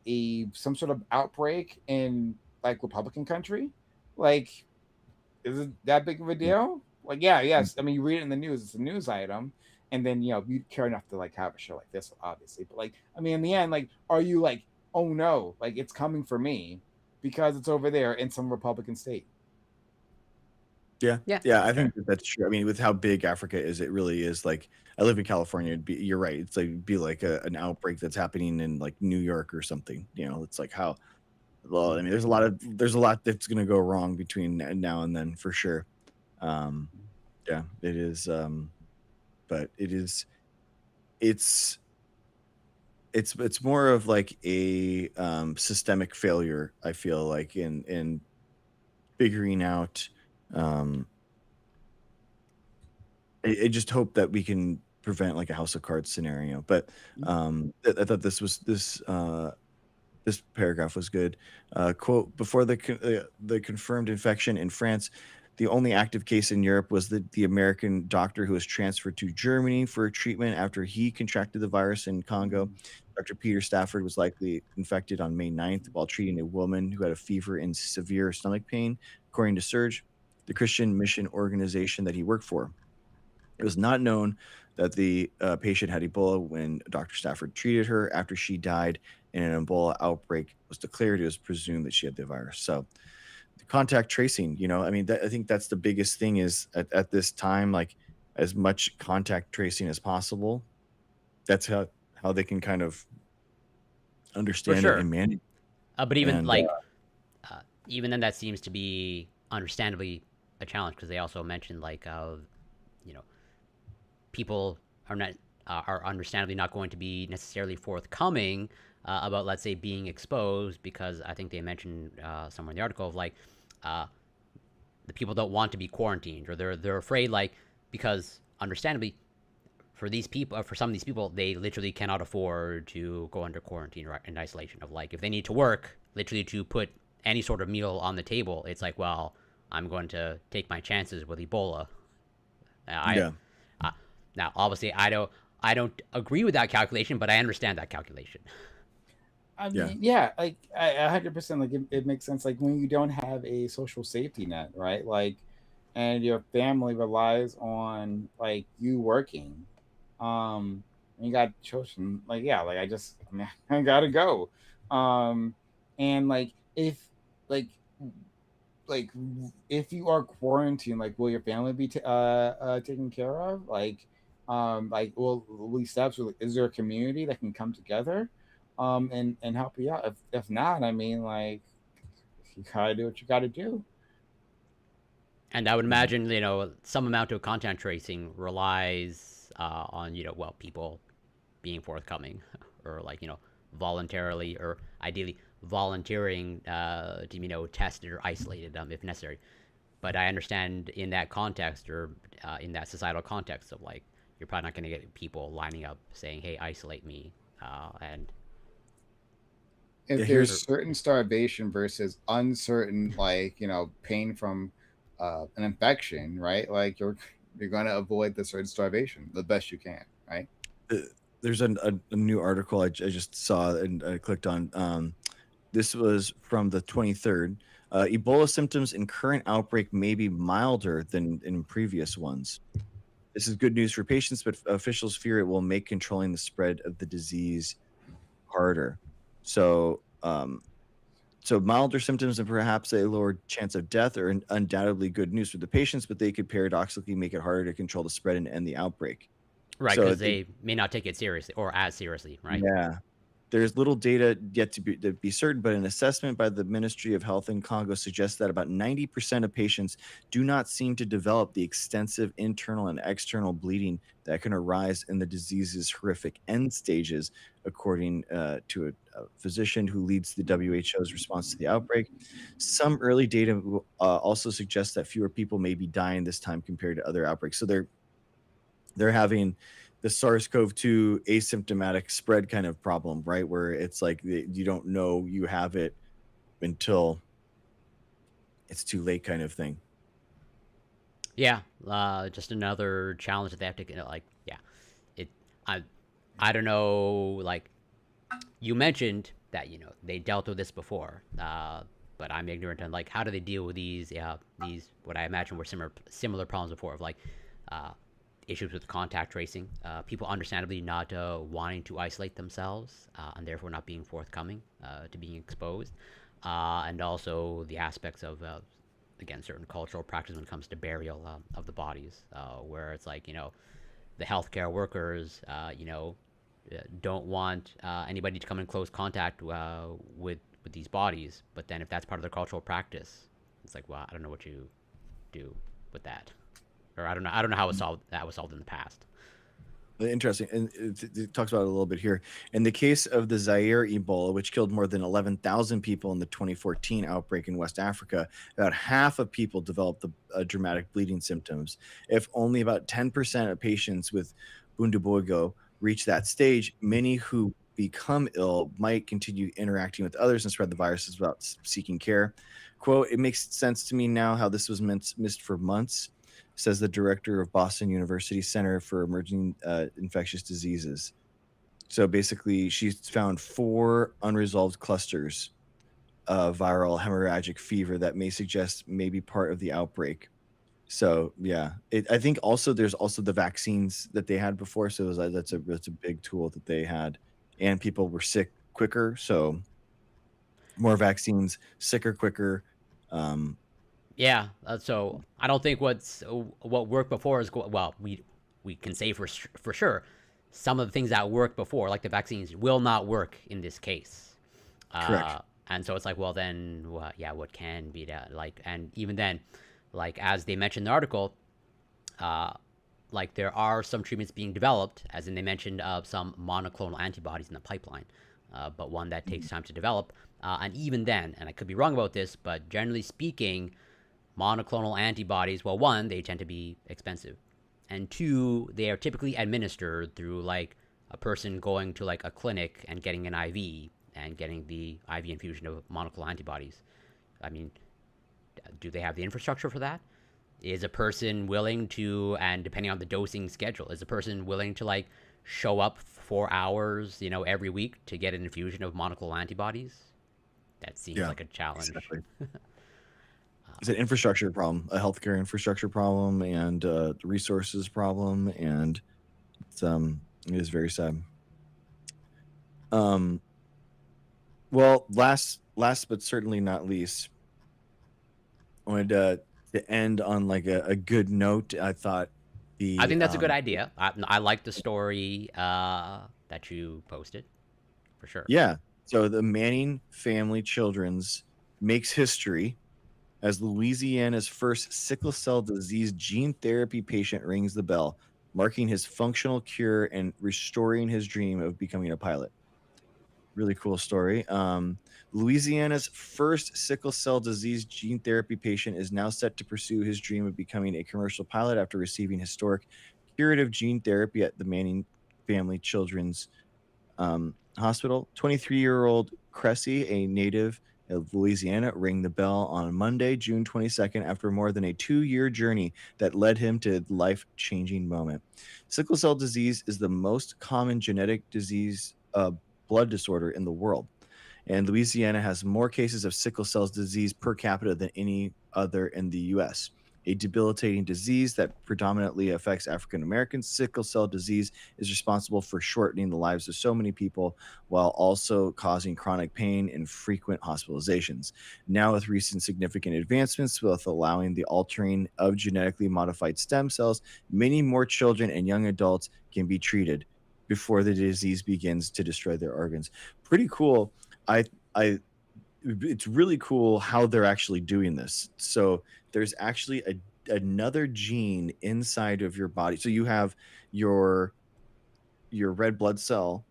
a some sort of outbreak in like Republican country? Like, is it that big of a deal? Like, yeah, yes. I mean, you read it in the news; it's a news item, and then you care enough to like have a show like this, obviously. But like, I mean, in the end, like, are you like, oh no, like it's coming for me because it's over there in some Republican state? Yeah, Yeah, yeah, I sure. think that's true. I mean, with how big Africa is, it really is like I live in California. You're right. It's like it'd be like an outbreak that's happening in like New York or something. It's like how well. I mean, there's a lot that's gonna go wrong between now and then for sure. Um, yeah, it is. But it's it's more of like a systemic failure. I feel like in figuring out. Um, I just hope that we can prevent like a House of Cards scenario. But I thought this paragraph was good. Quote: Before the confirmed infection in France, the only active case in Europe was the American doctor who was transferred to Germany for treatment after he contracted the virus in Congo. Dr. Peter Stafford was likely infected on May 9th while treating a woman who had a fever and severe stomach pain, according to Surge, the Christian mission organization that he worked for. It was not known that the patient had Ebola when Dr. Stafford treated her. After she died and an Ebola outbreak was declared, it was presumed that she had the virus. So the contact tracing, I mean, I think that's the biggest thing is at this time, like as much contact tracing as possible. That's how they can kind of For understand it sure. and manage. But even And like, even then, that seems to be understandably a challenge because they also mentioned like, you know, people are not are understandably not going to be necessarily forthcoming about, let's say, being exposed because I think they mentioned somewhere in the article of like uh, the people don't want to be quarantined or they're afraid like because understandably for these people for some of these people they literally cannot afford to go under quarantine or in isolation of like if they need to work literally to put any sort of meal on the table it's like well I'm going to take my chances with Ebola. I yeah, uh, now obviously I don't agree with that calculation but I understand that calculation. I yeah, mean, yeah, like 100%. Like it makes sense. Like when you don't have a social safety net, right? Like, and your family relies on like you working, and you got children. Like, yeah, like I mean, I gotta go, um, and if, like, like if you are quarantined, like, will your family be taken care of? Like, will we steps? Is there a community that can come together, and help you out? If not, I mean, like, you gotta do what you gotta do. And I would mhm, imagine some amount of contact tracing relies on well people being forthcoming or like voluntarily or ideally volunteering to test it or isolated if necessary. But I understand in that context or in that societal context of like you're probably not going to get people lining up saying, "Hey, isolate me," and If there's or, Here's certain starvation versus uncertain, like pain from an infection, right? Like you're gonna avoid the certain starvation the best you can, right? uh, there's a new article I just saw and I clicked on. This was from the 23rd. Ebola symptoms in current outbreak may be milder than in previous ones. This is good news for patients, but officials fear it will make controlling the spread of the disease harder. So, so milder symptoms and perhaps a lower chance of death are undoubtedly good news for the patients, but they could paradoxically make it harder to control the spread and end the outbreak. right, So, because they may not take it seriously or as seriously, right? yeah, there's little data yet to be certain, but an assessment by the Ministry of Health in Congo suggests that about 90% of patients do not seem to develop the extensive internal and external bleeding that can arise in the disease's horrific end stages, according to a physician who leads the WHO's response to the outbreak. Some early data also suggests that fewer people may be dying this time compared to other outbreaks. So they're having the SARS-CoV-2 asymptomatic spread kind of problem, right? Where it's like you don't know you have it until it's too late, kind of thing. Yeah, just another challenge that they have to get. Like, yeah, it. I, I don't know. Like you mentioned that they dealt with this before, but I'm ignorant on like how do they deal with these? Yeah, these what I imagine were similar problems before of like uh, issues with contact tracing. People understandably not wanting to isolate themselves and therefore not being forthcoming to being exposed, and also the aspects of again certain cultural practice when it comes to burial of the bodies, where it's like the healthcare workers, don't want anybody to come in close contact with these bodies. But then if that's part of their cultural practice, it's like, well, I don't know what you do with that, or I don't know how that was solved in the past. Interesting. And it talks about it a little bit here. In the case of the Zaire Ebola, which killed more than 11,000 people in the 2014 outbreak in West Africa, about half of people developed the dramatic bleeding symptoms. If only about 10% of patients with Bundubugo reach that stage, many who become ill might continue interacting with others and spread the viruses without seeking care. Quote, it makes sense to me now how this was missed for months, says the director of Boston University Center for Emerging Infectious Diseases. So basically, she's found 4 unresolved clusters of viral hemorrhagic fever that may suggest maybe part of the outbreak. So yeah, I think also there's also the vaccines that they had before. So that's a big tool that they had, and people were sick quicker. So more vaccines, sicker quicker. Um, Yeah, so I don't think what worked before is well. We can say for sure some of the things that worked before, like the vaccines, will not work in this case. Correct. And so it's like, well, then, yeah, what can be that? Like, and even then, like as they mentioned in the article, uh, like there are some treatments being developed, as in they mentioned some monoclonal antibodies in the pipeline, but one that takes time to develop. And even then, and I could be wrong about this, but generally speaking, monoclonal antibodies, well, one, they tend to be expensive, and two, they are typically administered through like a person going to like a clinic and getting an IV and getting the IV infusion of monoclonal antibodies. I mean, do they have the infrastructure for that? Is a person willing to, and depending on the dosing schedule, is a person willing to like show up 4 hours, every week to get an infusion of monoclonal antibodies? That seems Yeah. like a challenge. Exactly. It's an infrastructure problem, a healthcare infrastructure problem, and resources problem, and it is very sad. Um, well, last but certainly not least, I wanted to end on like a good note. I thought I the think that's a good idea. I like the story that you posted for sure. yeah, so the Manning Family Children's makes history as Louisiana's first sickle cell disease gene therapy patient rings the bell, marking his functional cure and restoring his dream of becoming a pilot. really cool story. Louisiana's first sickle cell disease gene therapy patient is now set to pursue his dream of becoming a commercial pilot after receiving historic curative gene therapy at the Manning Family Children's Hospital. 23-year-old Cressy, a native of Louisiana, rang the bell on Monday, June 22nd, after more than a 2-year journey that led him to a life-changing moment. Sickle cell disease is the most common genetic disease blood disorder in the world, and Louisiana has more cases of sickle cell disease per capita than any other in the U.S. A debilitating disease that predominantly affects African Americans, sickle cell disease is responsible for shortening the lives of so many people while also causing chronic pain and frequent hospitalizations. Now, with recent significant advancements with allowing the altering of genetically modified stem cells, many more children and young adults can be treated before the disease begins to destroy their organs. Pretty cool. I It's really cool how they're actually doing this. So there's actually another gene inside of your body. So you have your red blood cell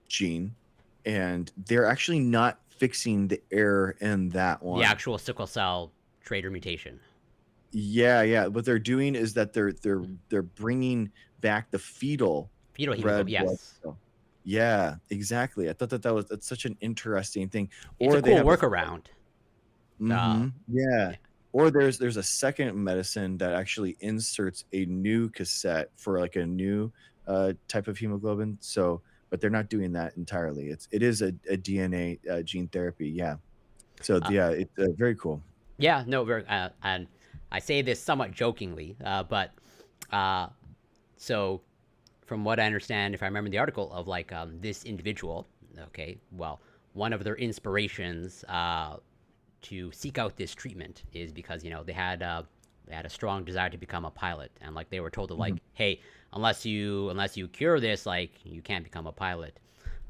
gene, and they're actually not fixing the error in that The one. actual sickle cell trait or mutation. Yeah. What they're doing is that they're bringing back the fetal Fetal hemoglobin, red blood yes. cell. Yeah, exactly. I thought that's such an interesting thing. It's a Or they cool have a workaround. yeah. Yeah. Or there's a second medicine that actually inserts a new cassette for like a new type of hemoglobin. So, but they're not doing that entirely. It is a DNA gene therapy. Yeah. So Uh, yeah, it's very cool. yeah, no, very, and I say this somewhat jokingly, but uh, so from what I understand, if I remember the article of like this individual, okay, well, one of their inspirations to seek out this treatment is because they had a strong desire to become a pilot, and like they were told to Mhm. like, hey, unless you cure this, like you can't become a pilot,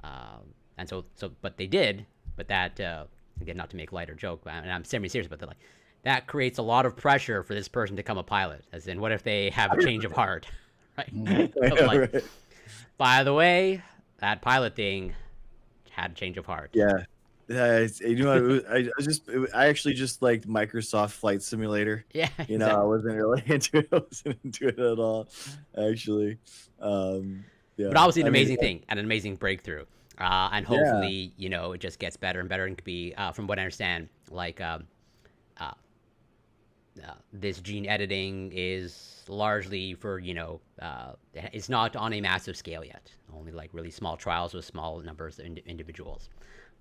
and but they did, but that again, not to make light or joke, and I'm semi-serious, but they're like that creates a lot of pressure for this person to become a pilot. As in, what if they have a change of heart, right? I Of know, like, right? by the way, that pilot thing had a change of heart. Yeah. You know, I actually just liked Microsoft Flight Simulator. Yeah, You know, I exactly. wasn't really into it. I wasn't into it at all, actually. But Yeah. obviously, an I mean, amazing thing and an amazing breakthrough. And yeah. hopefully, it just gets better and better and could be, from what I understand, like uh, this gene editing is largely for, it's not on a massive scale yet. Only like really small trials with small numbers of individuals.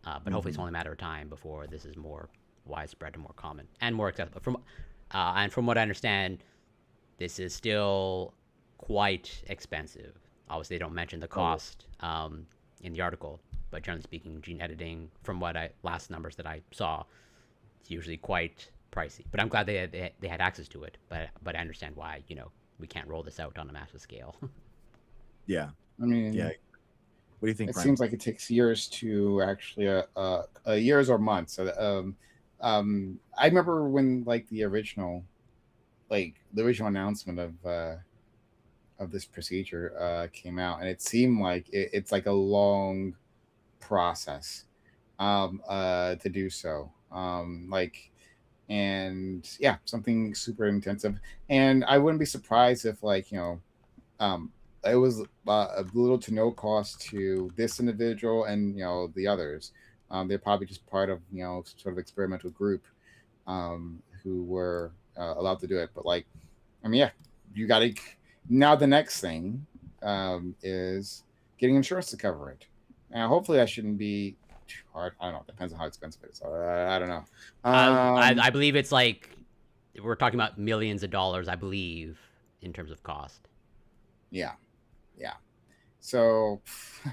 But hopefully, it's Mhm. only a matter of time before this is more widespread and more common and more accessible. From what I understand, this is still quite expensive. Obviously, they don't mention the Oh, cost in the article, but generally speaking, gene editing, from what last numbers that I saw, it's usually quite pricey. But I'm glad they had access to it. But I understand why we can't roll this out on a massive scale. yeah. I Yeah. mean, What do you think, it Brian? seems like it takes years to actually, years or months. So, I remember when like the original announcement of this procedure came out, and it seemed like it's like a long process to do so. And yeah, something super intensive. And I wouldn't be surprised if um, it was a little to no cost to this individual and the others. They're probably just part of sort of experimental group who were allowed to do it. But like, I mean, yeah, you got to now. The next thing is getting insurance to cover it. Now, hopefully, that shouldn't be too hard. I don't know. It depends on how expensive it is. I don't know. I believe it's like we're talking about millions of dollars. I believe in terms of cost. Yeah, yeah. So,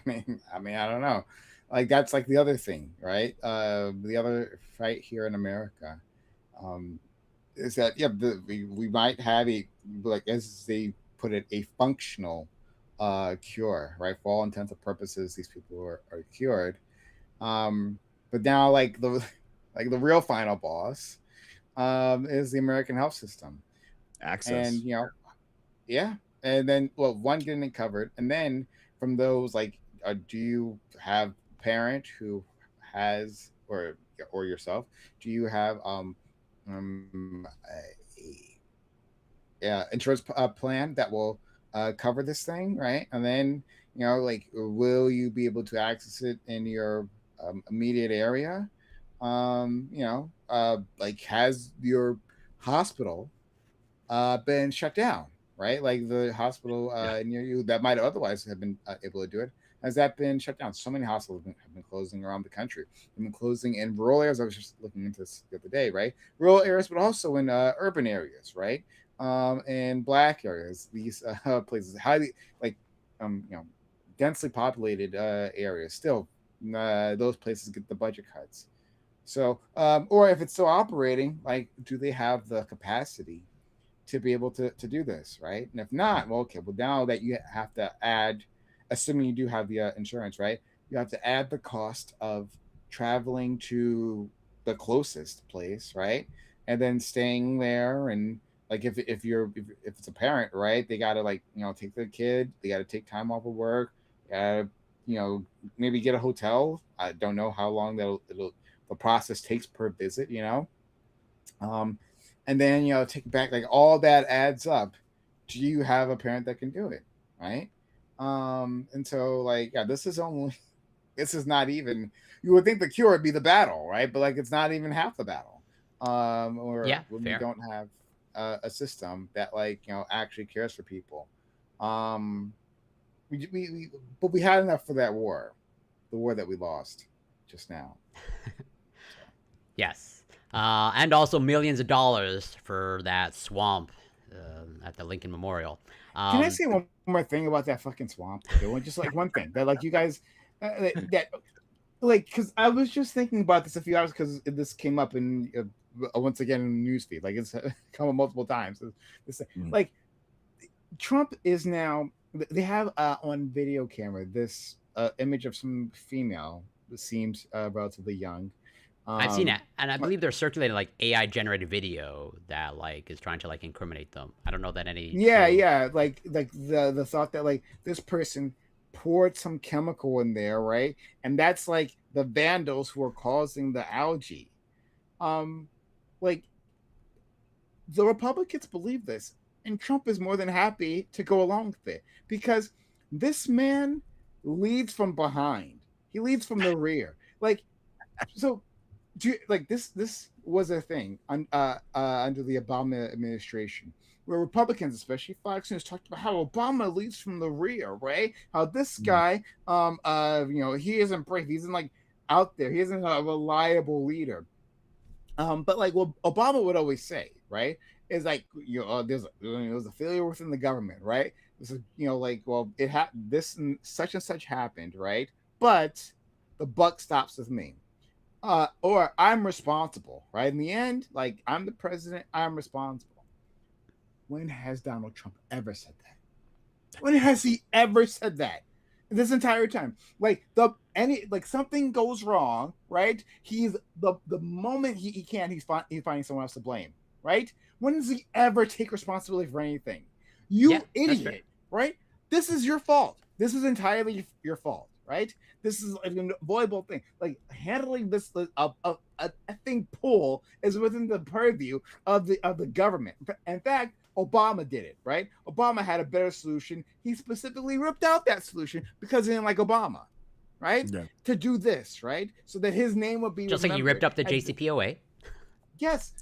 I don't know. Like that's like the other thing, right? The other fight here in America um, is that yeah, we might have a like as they put it, a functional cure, right? For all intents and purposes, these people are cured. But now, like the like the real final boss is the American health system, and Access. yeah, and then well, one getting it covered, and then from those like, do you have parent who has, or yourself, do you have insurance plan that will cover this thing, right? And then like, will you be able to access it in your immediate area? Like, has your hospital been shut down, right? Like the hospital Yeah. near you that might otherwise have been able to do it. Has that been shut down? So many hospitals have been closing around the country. They've been closing in rural areas. I was just looking into this the other day, right? Rural areas, but also in urban areas, right? And black areas. These places, highly like, densely populated areas. Still, those places get the budget cuts. So, or if it's still operating, like, do they have the capacity to be able to do this, right? And if not, well, okay, well, now that you have to add, assuming you do have the insurance, right? You have to add the cost of traveling to the closest place, right? And then staying there, and like, if it's a parent, right? They got to, like, take the kid, they got to take time off of work, uh, maybe get a hotel. I don't know how long the process takes per visit, um, and then take it back, like, all that adds up. Do you have a parent that can do it, right? And so, like, yeah, this is not even, you would think the cure would be the battle, right? But like, it's not even half the battle. Or Yeah, when we fair. don't have a system that, like, actually cares for people. um but we had enough for that war, the war that we lost just now. So, Yes. And also millions of dollars for that swamp at the Lincoln Memorial. can I Um, say one more thing about that fucking swamp? Okay, just like one thing that, like, you guys, that, like, because I was just thinking about this a few hours, because this came up in once again in the newsfeed. Like, it's come up multiple times. Mm. Like, Trump is now. They have on video camera this image of some female that seems relatively young. I've seen Um, it, and I believe they're circulating like AI generated video that like is trying to like incriminate them. I don't know that any Yeah, true. yeah, like the thought that, like, this person poured some chemical in there, right? And that's like the vandals who are causing the algae. Um, like, the Republicans believe this, and Trump is more than happy to go along with it, because this man leads from behind. He leads from the rear. Like, so, like, this was a thing under the Obama administration, where Republicans, especially Fox News, talked about how Obama leads from the rear, right? How this Mm. guy, he isn't brave, he isn't, like, out there, he isn't a reliable leader. But like, what Obama would always say, right, is like, there's a failure within the government, right? This is, like, well, this and such happened, right? But the buck stops with me. Or I'm responsible, right? In the end, like, I'm the president, I'm responsible. When has Donald Trump ever said that? When has he ever said that? This entire time, like, something goes wrong, right? He's the moment he can, he's finding someone else to blame, right? When does he ever take responsibility for anything? Yeah, You that's fair. idiot, right? This is your fault. This is entirely your fault, right? This is an avoidable thing. Like, handling this a thing pool is within the purview of the government. In fact, Obama did it, right? Obama had a better solution. He specifically ripped out that solution because he didn't like Obama, right? Yeah. To do this, right? So that his name would be Just like you ripped remembered. up the JCPOA. Yes,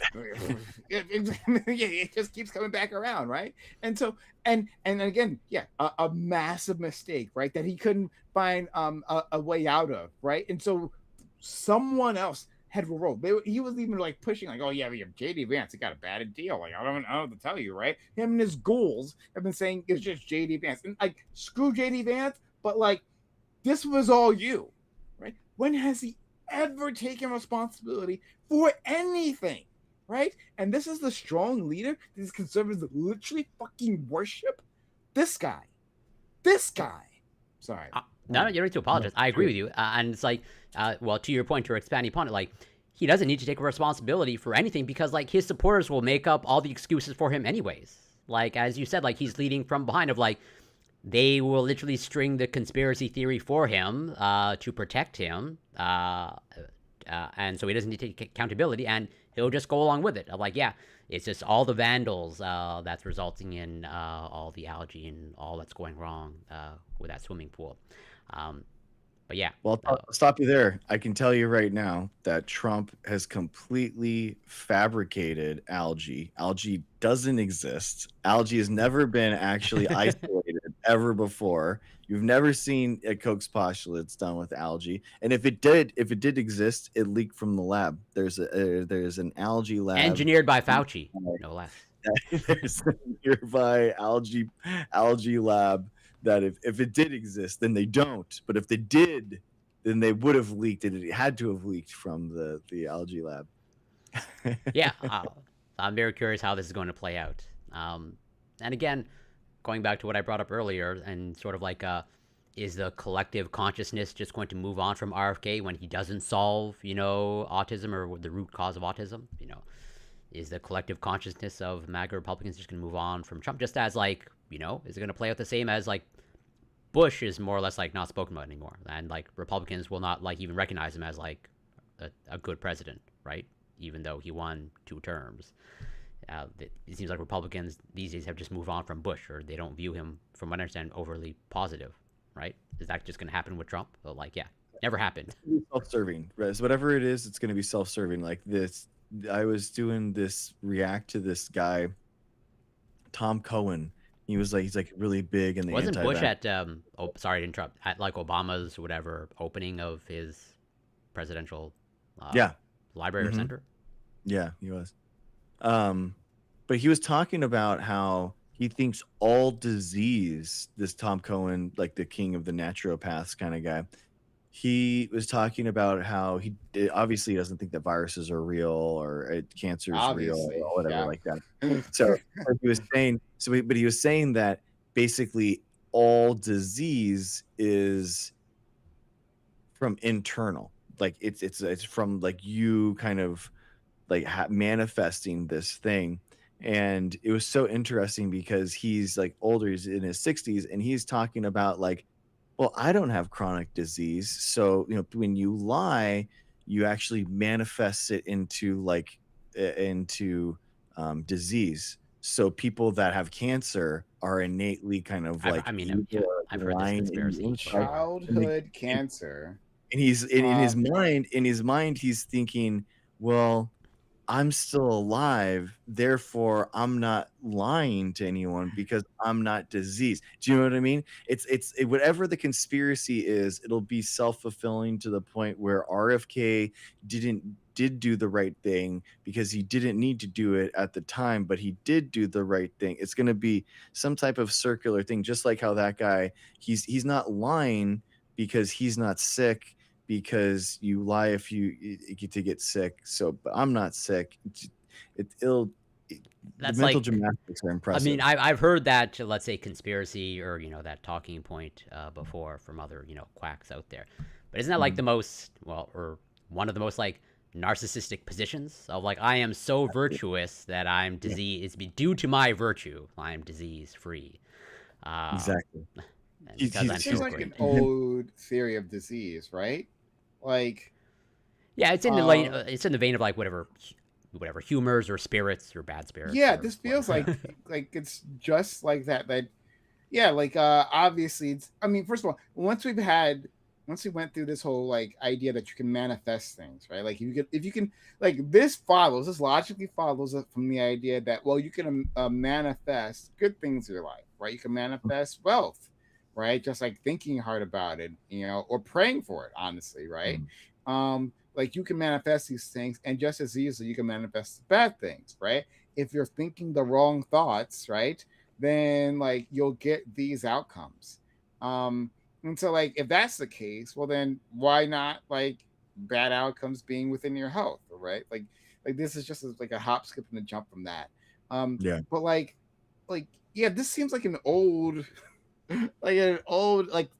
it just keeps coming back around, right? And so, and again, yeah, a massive mistake, right? That he couldn't find a way out of, right? And so someone else had a role. He was even like pushing, like, oh yeah, JD Vance, he got a bad deal. Like, I don't know what to tell you, right? Him and his ghouls have been saying it's just JD Vance, and like, screw JD Vance, but like, this was all you, right? When has he ever taken responsibility for anything, right? And this is the strong leader these conservatives literally fucking worship. This guy. Sorry. No, you don't need to apologize. I agree with you, and it's like, well, to your point, you're expanding upon it. Like, he doesn't need to take responsibility for anything because like his supporters will make up all the excuses for him anyways. Like, as you said, like, he's leading from behind. Of like, they will literally string the conspiracy theory for him to protect him, and so he doesn't need to take accountability, and he'll just go along with it. I'm like, yeah, it's just all the vandals that's resulting in all the algae and all that's going wrong with that swimming pool. But yeah. Well, I'll stop you there. I can tell you right now that Trump has completely fabricated algae. Algae doesn't exist. Algae has never been actually isolated ever before. You've never seen a Koch's postulates done with algae. And if it did exist, it leaked from the lab. There's an algae lab engineered by Fauci, no less. There's a nearby algae lab that if it did exist, then they don't. But if they did, then they would have leaked it. It had to have leaked from the algae lab. Yeah, I'm very curious how this is going to play out. And again, going back to what I brought up earlier, and sort of like, is the collective consciousness just going to move on from RFK when he doesn't solve, autism or the root cause of autism? Is the collective consciousness of MAGA Republicans just going to move on from Trump? Just as like, is it going to play out the same as like Bush is more or less like not spoken about anymore, and like Republicans will not like even recognize him as like a good president, right? Even though he won 2 terms. It seems like Republicans these days have just moved on from Bush, or they don't view him, from what I understand, overly positive, right? Is that just going to happen with Trump? But like, yeah, never happened. Self-serving, right? So whatever it is, it's going to be self-serving. Like this, I was doing this react to this guy, Tom Cohen. He's like really big in the wasn't Bush at sorry to interrupt, at like Obama's whatever opening of his presidential library or center? Yeah, he was. But he was talking about how he thinks all disease, this Tom Cohen, like the king of the naturopaths kind of guy, he was talking about how he obviously doesn't think that viruses are real or cancer is real or whatever like that. So he was saying, but he was saying that basically all disease is from internal, like it's from like you kind of like manifesting this thing. And it was so interesting because he's like older, he's in his 60s, and he's talking about like, well, I don't have chronic disease. So, when you lie, you actually manifest it into like disease. So people that have cancer are innately kind of like, I've heard this conspiracy. Childhood cancer. And he's in his mind, he's thinking, well, I'm still alive, therefore I'm not lying to anyone because I'm not diseased. Do you know what I mean? It's whatever the conspiracy is, it'll be self-fulfilling to the point where RFK did do the right thing because he didn't need to do it at the time, but he did do the right thing. It's going to be some type of circular thing, just like how that guy, he's not lying because he's not sick, because you lie if you get to get sick. So, but I'm not sick. That's the mental like, gymnastics are impressive. I mean, I've heard that, let's say, conspiracy or that talking point before from other quacks out there. But isn't that like the most or one of the most like narcissistic positions of like, I am so virtuous that I'm disease. It's due to my virtue, I am disease free. Exactly. It seems like an old theory of disease, right? Like, yeah, it's in the vein of like whatever humors or spirits or bad spirits. Yeah, this feels like it's just like that. Yeah, like obviously it's. I mean, first of all, once we went through this whole like idea that you can manifest things, right? Like if you can like this logically follows from the idea that you can manifest good things in your life, right? You can manifest wealth. Right, just like thinking hard about it, or praying for it, honestly, right? Like you can manifest these things, and just as easily you can manifest bad things, right? If you're thinking the wrong thoughts, right, then like you'll get these outcomes. And so like if that's the case, well then why not like bad outcomes being within your health, right? Like this is just like a hop, skip, and a jump from that. But like yeah, this seems like an old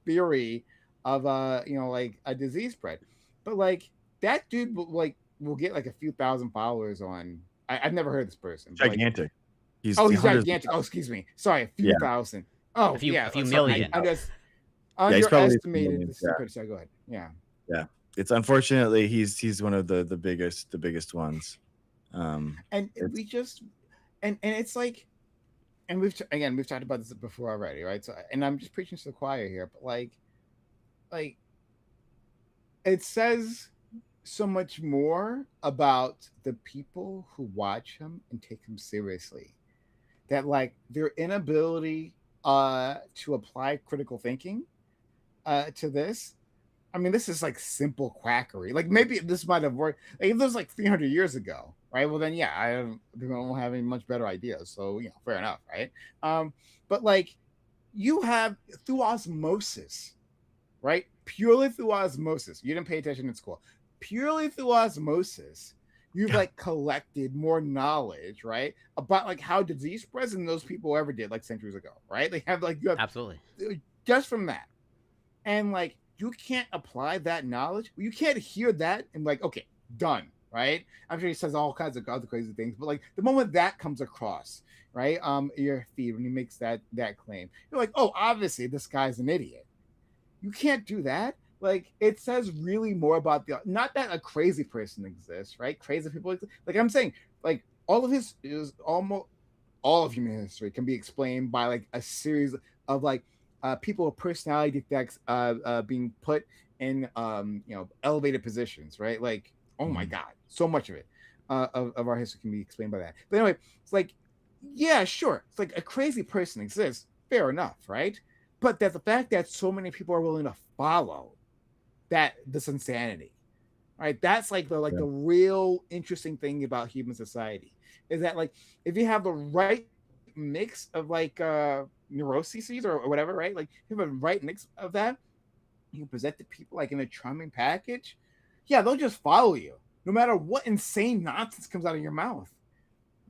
theory of like a disease spread, but like that dude will get like a few thousand followers on. I've never heard of this person. Gigantic. He's gigantic. Oh, excuse me. Sorry, a few thousand. Oh A yeah, few so I million. just Yeah, he's probably underestimated the stupid. So go ahead. Yeah. yeah. It's unfortunately he's one of the biggest ones. And It's we just and it's like, and we've talked about this before already, right? So, and I'm just preaching to the choir here, but like it says so much more about the people who watch him and take him seriously, that like their inability to apply critical thinking to this. I mean, this is like simple quackery. Like maybe this might have worked. Like, if this was like 300 years ago, right? Well, then yeah, don't have any much better ideas. So fair enough, right? But like you have through osmosis, right? Purely through osmosis. You didn't pay attention in school. Purely through osmosis, you've yeah. like collected more knowledge, right? About like how disease spreads than those people ever did like centuries ago, right? They have like you have Absolutely. just from that. And like you can't apply that knowledge. You can't hear that and like, okay, done, right? I'm sure he says all kinds of other crazy things, but like the moment that comes across, right, your feed when he makes that claim, you're like, oh, obviously this guy's an idiot. You can't do that. Like it says really more about the not that a crazy person exists, right? Crazy people exist. Like I'm saying, like all of his is almost all of human history can be explained by like a series of like people with personality defects being put in elevated positions, right? Like oh my Mhm. god, so much of it of our history can be explained by that. But anyway, it's like yeah, sure, it's like a crazy person exists, fair enough, right? But that the fact that so many people are willing to follow that this insanity, right? That's like Yeah. the real interesting thing about human society is that like if you have the right mix of like neuroses or whatever, right? Like if you have a right mix of that, you present the people like in a charming package, yeah, they'll just follow you no matter what insane nonsense comes out of your mouth.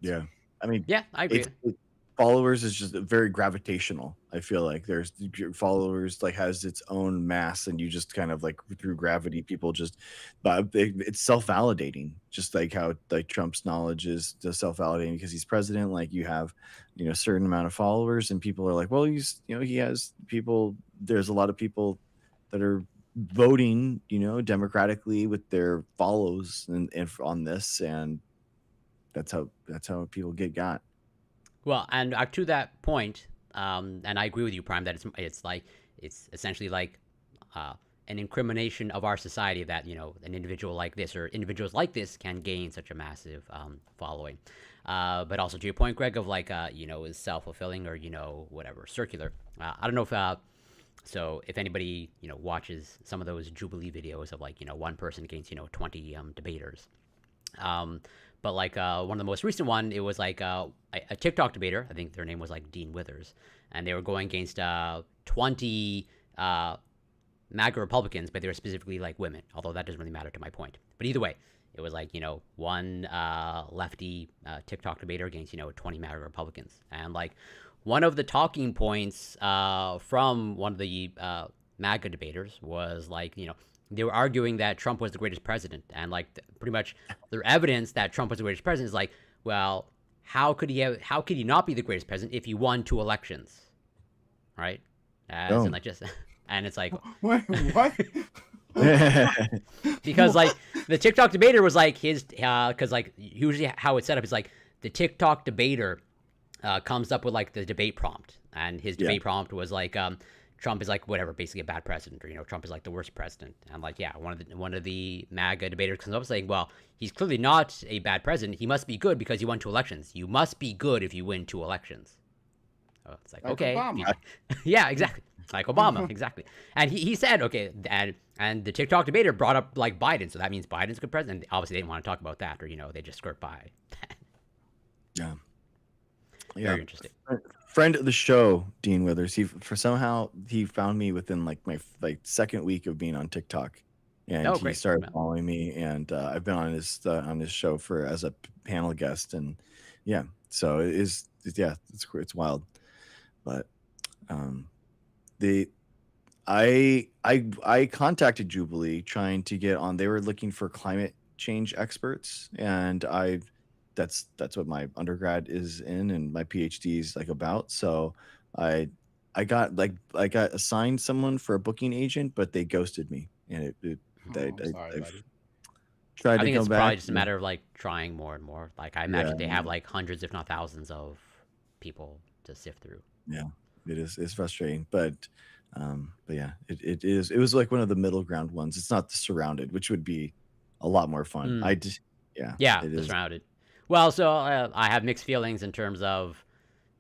Yeah. I mean, Yeah, I agree. followers is just very gravitational. I feel like there's your followers like has its own mass, and you just kind of like through gravity, people just, but it's self validating, just like how like Trump's knowledge is just self validating because he's president. Like you have, a certain amount of followers, and people are like, well, he has people. There's a lot of people that are voting, democratically with their follows and on this, and that's how people get got. Well, and to that point, and I agree with you, Prime, that it's like it's essentially like uh, an incrimination of our society that an individual like this or individuals like this can gain such a massive following. But also to your point, Greg, of like is self fulfilling or whatever circular. I don't know if so if anybody watches some of those Jubilee videos of like one person against 20 debaters. Um, but like one of the most recent one, it was like a TikTok debater. I think their name was like Dean Withers, and they were going against 20 MAGA Republicans, but they were specifically like women. Although that doesn't really matter to my point. But either way, it was like one lefty TikTok debater against 20 MAGA Republicans, and like one of the talking points from one of the MAGA debaters was like they were arguing that Trump was the greatest president, and like pretty much their evidence that Trump was the greatest president is like, well, how could he not be the greatest president if he won 2 elections, right? As in Don't. like just, and it's like What? because like the TikTok debater was like his because like usually how it's set up is like the TikTok debater comes up with like the debate prompt, and his Yeah. debate prompt was like Trump is like whatever, basically a bad president, or Trump is like the worst president, and like yeah, one of the MAGA debaters comes up saying, well, he's clearly not a bad president. He must be good because he won 2 elections. You must be good if you win 2 elections. Oh, it's like Like okay, Obama. yeah, exactly, like Obama, exactly. And he said okay, and the TikTok debater brought up like Biden, so that means Biden's a good president. Obviously, they didn't want to talk about that, or they just skirt by. Yeah. Yeah. Very interesting. Friend of the show, Dean Withers. He found me within like my like second week of being on TikTok, and Oh, he great. started following me, and I've been on his show for as a panel guest, and yeah, so yeah, it's wild, but um, the I contacted Jubilee trying to get on. They were looking for climate change experts, and that's what my undergrad is in and my PhD is like about. So I I got assigned someone for a booking agent, but they ghosted me, and Oh, I'm sorry, I've buddy. tried I to think come it's back. probably just a matter of like trying more and more. Like I Yeah, imagine they have like hundreds, if not thousands, of people to sift through. yeah, it is. It's frustrating, but yeah, it is. It was like one of the middle ground ones. It's not the surrounded, which would be a lot more fun. Mm. Yeah, Yeah, it the is. surrounded. Well, so I have mixed feelings in terms of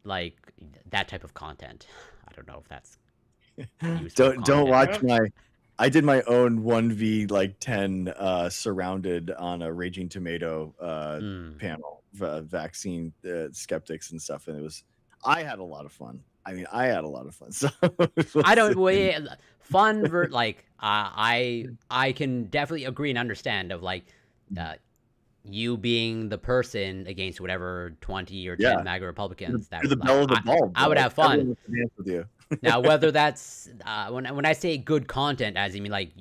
like that type of content. I don't know if that's useful Don't content. watch my. I did my own 1v10 surrounded on a Raging Tomato Mm. panel, vaccine skeptics and stuff, and I had a lot of fun. I mean, I had a lot of fun. So I don't. listen. Well, yeah, fun. Like I can definitely agree and understand of like uh, you being the person against whatever 20 or 10 Yeah, MAGA Republicans that you're the like belle of the ball, I would bro. have fun. Everyone wants to dance with you. Now, whether that's when I say good content, as you mean like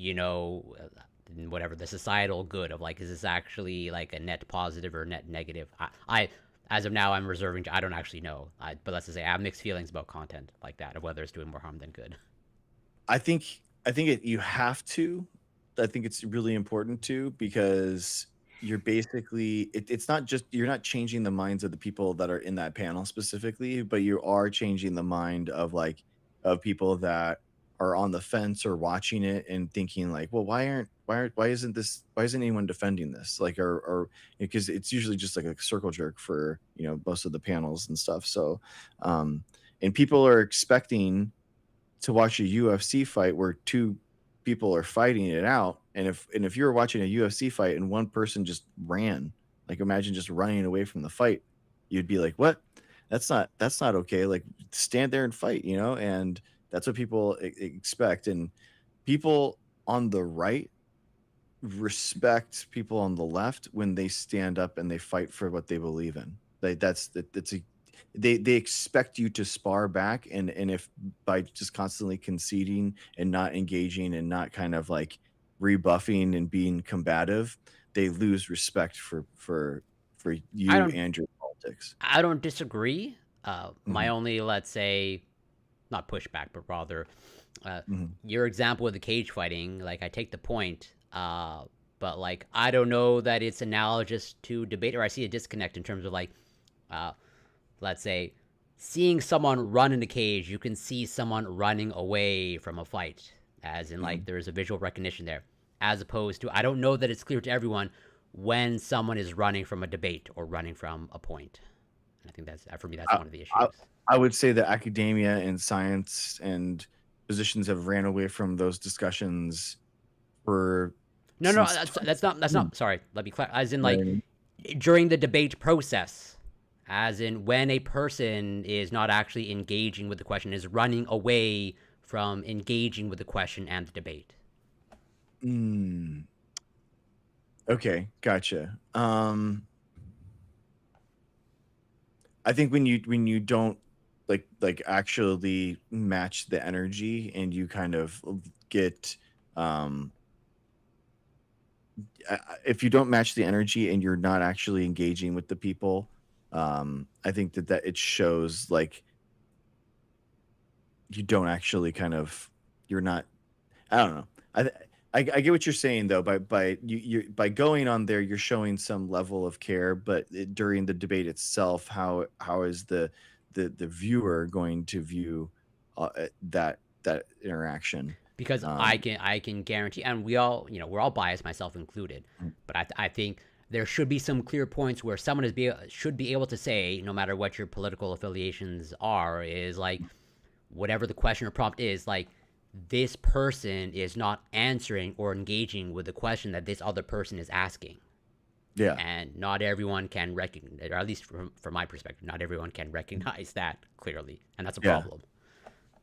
whatever the societal good of like is this actually like a net positive or net negative? I as of now I'm reserving. I don't actually know. But let's just say I have mixed feelings about content like that of whether it's doing more harm than good. I think you have to. I think it's really important to because you're basically it's not just you're not changing the minds of the people that are in that panel specifically, but you are changing the mind of people that are on the fence or watching it and thinking like, well, why isn't anyone defending this? Like or because it's usually just like a circle jerk for most of the panels and stuff. So and people are expecting to watch a UFC fight where two people are fighting it out, and if you were watching a UFC fight and one person just ran, like imagine just running away from the fight, you'd be like, "What? That's not okay. Like stand there and fight," and that's what people expect. And people on the right respect people on the left when they stand up and they fight for what they believe in. That's a they expect you to spar back, and if by just constantly conceding and not engaging and not kind of like rebuffing and being combative, they lose respect for I you don't and your politics. I don't disagree. My Mhm, only, let's say, not pushback, but rather, mhm. your example with the cage fighting, like I take the point, but like I don't know that it's analogous to debate, or I see a disconnect in terms of like, uh, let's say, seeing someone run in a cage, you can see someone running away from a fight, as in like Mhm. there's a visual recognition there, as opposed to I don't know that it's clear to everyone when someone is running from a debate or running from a point. And I think that's for me that's I, one of the I issues. I would say that academia and science and physicians have ran away from those discussions for No, no, since that's not. 20. Sorry, let me clarify. As in, You know like what I mean? during the debate process, as in when a person is not actually engaging with the question, is running away from engaging with the question and the debate. Mm, okay, gotcha. I think when you don't actually match the energy and you kind of get um if you don't match the energy and you're not actually engaging with the people, I think that it shows like you don't actually kind of you're not. I don't know. I get what you're saying though. By going on there, you're showing some level of care. But during the debate itself, how is the viewer going to view that interaction? Because Um, I can guarantee, and we all we're all biased, myself included, but I think there should be some clear points where someone should be able to say, no matter what your political affiliations are, is like whatever the question or prompt is, like this person is not answering or engaging with the question that this other person is asking. yeah, And not everyone can recognize, or at least from my perspective, not everyone can recognize that clearly, and that's a yeah. problem.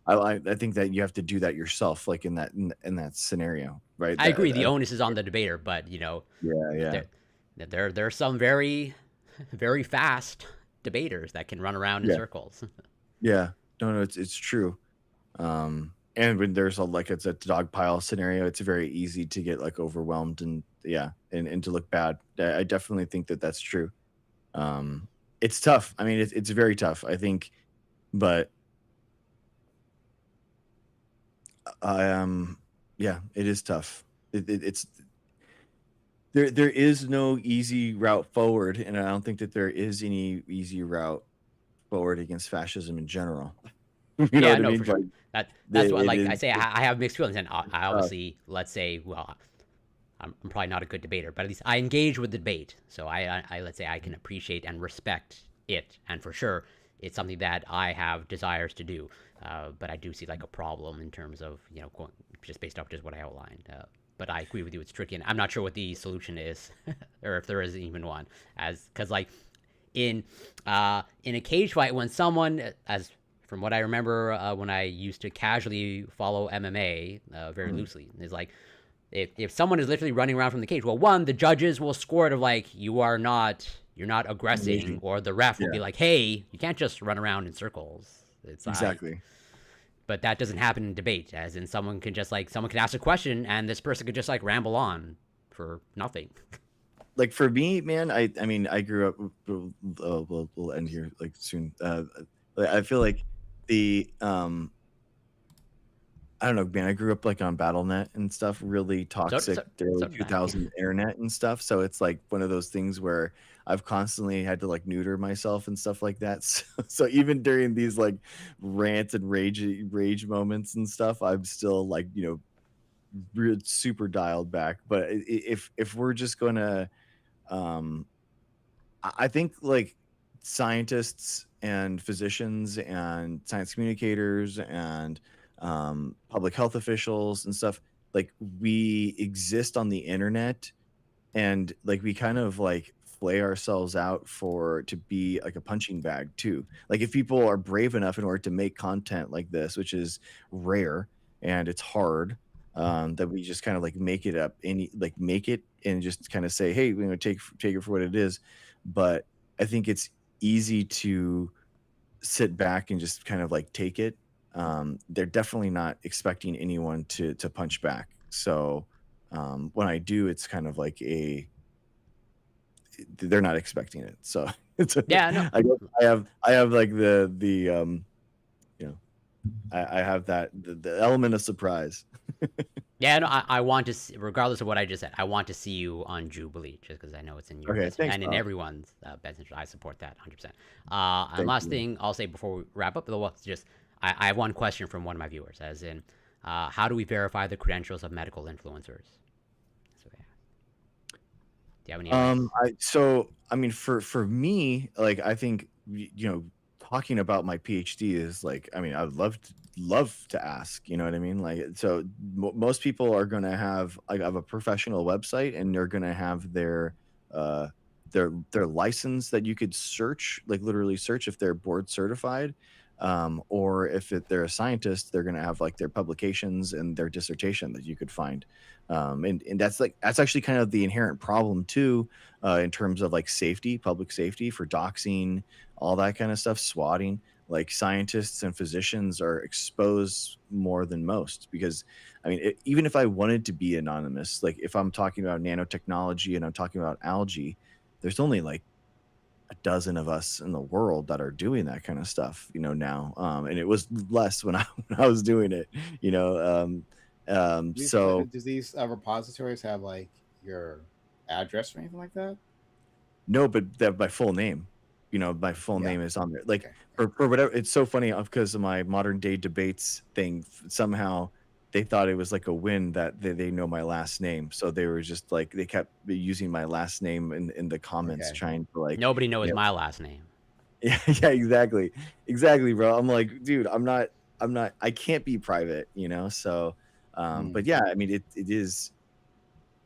I think that you have to do that yourself, like in that scenario, right? I agree, the That onus is on the debater, but yeah, yeah, there there are some very very fast debaters that can run around in yeah, circles. yeah. No, no, it's true. And when there's it's a dog pile scenario, it's very easy to get like overwhelmed and yeah, and to look bad. I definitely think that that's true. Um, it's tough. I mean, it's very tough. I think, but Yeah, it is tough. It's there is no easy route forward, and I don't think that there is any easy route forward against fascism in general. You know Yeah, what I no, mean? for sure. Like That's what, it like is I say, I have mixed feelings, and I tough. obviously, let's say, well, I'm probably not a good debater, but at least I engage with the debate. So I let's say I can appreciate and respect it, and for sure, it's something that I have desires to do. But I do see like a problem in terms of going, just based off just what I outlined. But I agree with you; it's tricky, and I'm not sure what the solution is, or if there is even one. As because like in in a cage fight, when someone, as from what I remember when I used to casually follow MMA very loosely, is like if someone is literally running around from the cage, well, one, the judges will score it of like you're not aggressing, Engaging. or the ref will Yeah, be like, hey, you can't just run around in circles. It's exactly. but that doesn't happen in debate, as in someone can ask a question and this person could just like ramble on for nothing. Like for me, man, I mean, I grew up. We'll end here like soon. I feel like the I don't know, man. I grew up like on BattleNet and stuff, really So toxic so early so did I. 2000 internet and stuff. So it's like one of those things where I've constantly had to like neuter myself and stuff like that. So even during these like rant and rage moments and stuff, I'm still like super dialed back. But if we're just gonna um I think like scientists and physicians and science communicators and public health officials and stuff, like we exist on the internet, and like we kind of like flay ourselves out for to be like a punching bag too. Like if people are brave enough in order to make content like this, which is rare and it's hard, that we just kind of like make it up, any like make it and just kind of say, hey, take it for what it is. But I think it's easy to sit back and just kind of like take it. They're definitely not expecting anyone to punch back. So when I do, it's kind of like they're not expecting it. So it's Yeah, no. I guess I have like you know I have that the element of surprise. Yeah, no, I want to see, regardless of what I just said, I want to see you on Jubilee, just because I know it's in your Okay, best thanks, and in Bob. everyone's best interest. I support that 100%. And Thank last you. thing I'll say before we wrap up, though, it's just I have one question from one of my viewers, as in, how do we verify the credentials of medical influencers? So, yeah. Do you have any advice? I mean, for me, like I think talking about my PhD is like, I mean, I would love to ask, you know what I mean? Like, so most people are gonna have like have a professional website, and they're gonna have uh their license that you could search, like literally search if they're board certified. Or if they're a scientist, they're gonna have like their publications and their dissertation that you could find. And that's actually kind of the inherent problem too, in terms of like safety, public safety for doxing, all that kind of stuff, swatting. Like scientists and physicians are exposed more than most because, I mean, even if I wanted to be anonymous, like if I'm talking about nanotechnology and I'm talking about algae, there's only like a dozen of us in the world that are doing that kind of stuff, now. And it was less when I when I was doing it, you know. So Does these repositories have like your address or anything like that? no, but that my full name, my full Yeah. name is on there. Like Okay. for whatever, it's so funny because of my modern day debates thing. Somehow they thought it was like a win that they know my last name, so they were just like they kept using my last name in the comments, Okay. trying to like, Nobody knows you know, my last name. yeah, yeah, exactly, bro. I'm like, dude, I'm not, I can't be private. So, but Mm. yeah, I mean, it is,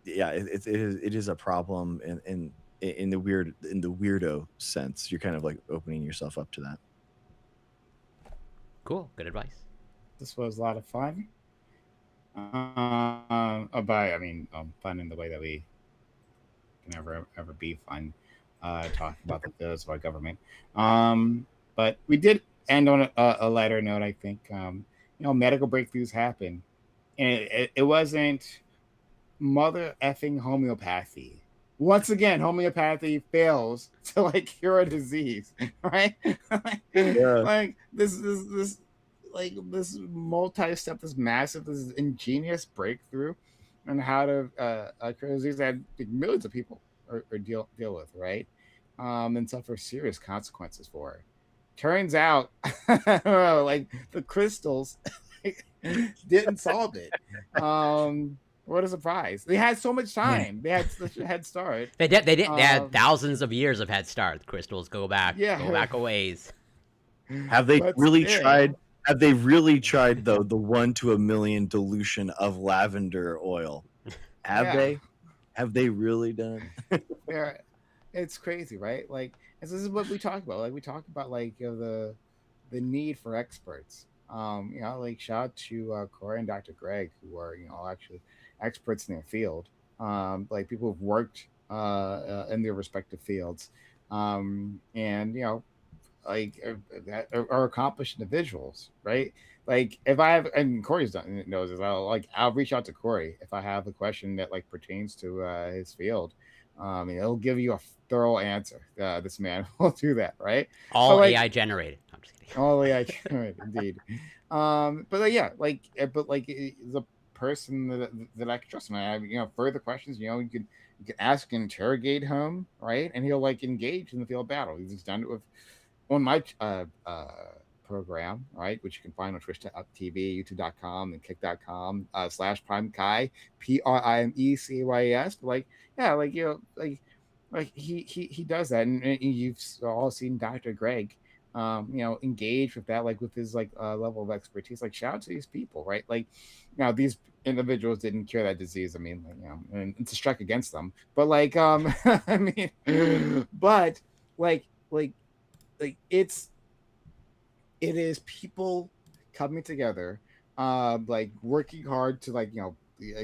yeah, it is a problem, in the weirdo sense. You're kind of like opening yourself up to that. Cool, good advice. This was a lot of fun. By I mean, fun in the way that we can ever be fun. Talking about the goods of our government. But we did end on a lighter note. I think medical breakthroughs happen, and it wasn't mother effing homeopathy. Once again, homeopathy fails to like cure a disease, right? Yeah. like this like this multi-step, this massive, this ingenious breakthrough on how to cure disease that millions of people are deal with, right? And suffer serious consequences for. Turns out, like the crystals didn't solve it. What a surprise! They had so much Man, time. They had such a head start. They had Um, thousands of years of head start. Crystals go yeah, back a ways. have they but really tried? still, Have they really tried the 1 to 1 million dilution of lavender oil? Have yeah. they? Have they really done? Yeah, it's crazy, right? Like, and so this is what we talk about. Like, we talk about like the need for experts. Like shout out to Corey and Dr. Greg, who are actually experts in their field. Like people who've worked in their respective fields, and like that are accomplished individuals, right? Like if I have, and Corey's done knows this, I'll reach out to Corey if I have a question that like pertains to his field. And he'll give you a thorough answer. This man will do that, right? But All like AI generated. I'm just kidding. oh yeah, indeed. But yeah, the person that I can trust, and I have further questions. You can ask and interrogate him, right? And he'll like engage in the field battle. He's done it with on my program, right, which you can find on Twitch.tv, YouTube.com, and Kick.com /Prime Kai, PRIMECYS. But like, yeah, like like he does that, and you've all seen Dr. Greg, engage with that, like with his like level of expertise. Like, shout out to these people, right? Like, now these individuals didn't cure that disease. I mean, like, and it's a strike against them. But like, I mean, but like it is people coming together, like working hard to like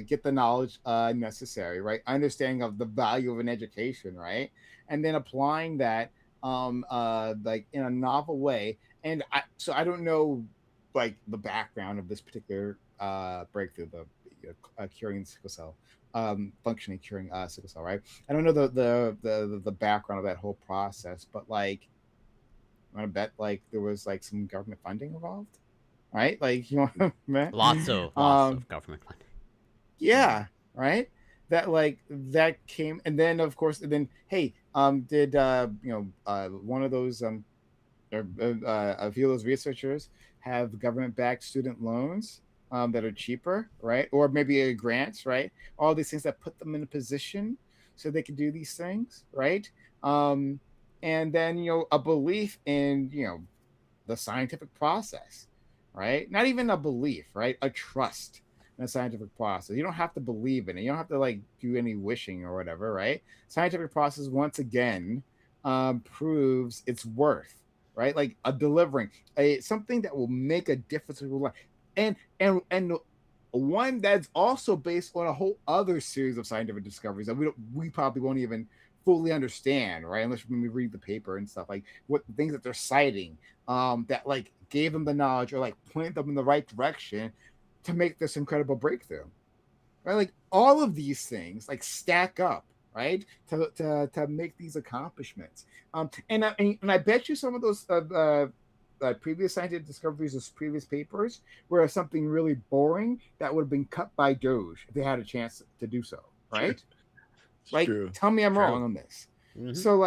get the knowledge necessary, right? Understanding of the value of an education, right? And then applying that like in a novel way. And I don't know like the background of this particular breakthrough, the curing sickle cell, functioning curing sickle cell, right? I don't know the background of that whole process, but like I want to bet like there was like some government funding involved, right? Like you want to bet? Lots of government funding. Yeah, right. That like that came, and then of course, and then hey, did one of those a few of those researchers have government-backed student loans that are cheaper, right? Or maybe grants, right? All these things that put them in a position so they can do these things, right? Um, and then a belief in the scientific process, right? Not even a belief, right? A trust in a scientific process. You don't have to believe in it. You don't have to like do any wishing or whatever, right? Scientific process once again proves its worth, right? Like a delivering something that will make a difference in your life, and one that's also based on a whole other series of scientific discoveries that we probably won't even fully understand, right? Unless when we read the paper and stuff, like what things that they're citing, that like gave them the knowledge or like pointed them in the right direction to make this incredible breakthrough, right? Like all of these things like stack up, right, to make these accomplishments. And I bet you some of those previous scientific discoveries, those previous papers, were something really boring that would have been cut by Doge if they had a chance to do so, True. right? It's Like, true. tell me I'm True. wrong on this. Mm-hmm. So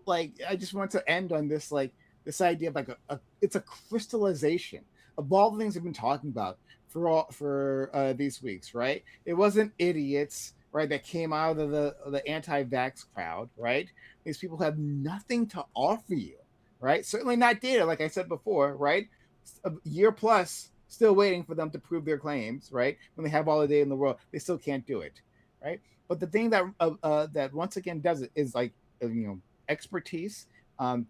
like I just want to end on this, like this idea of like it's a crystallization of all the things we've been talking about for these weeks, right? It wasn't idiots, right, that came out of the anti-vax crowd, right? These people have nothing to offer you, right? Certainly not data, like I said before, right? A year plus still waiting for them to prove their claims, right? When they have all the data in the world, they still can't do it, right? But the thing that once again does it is like expertise, and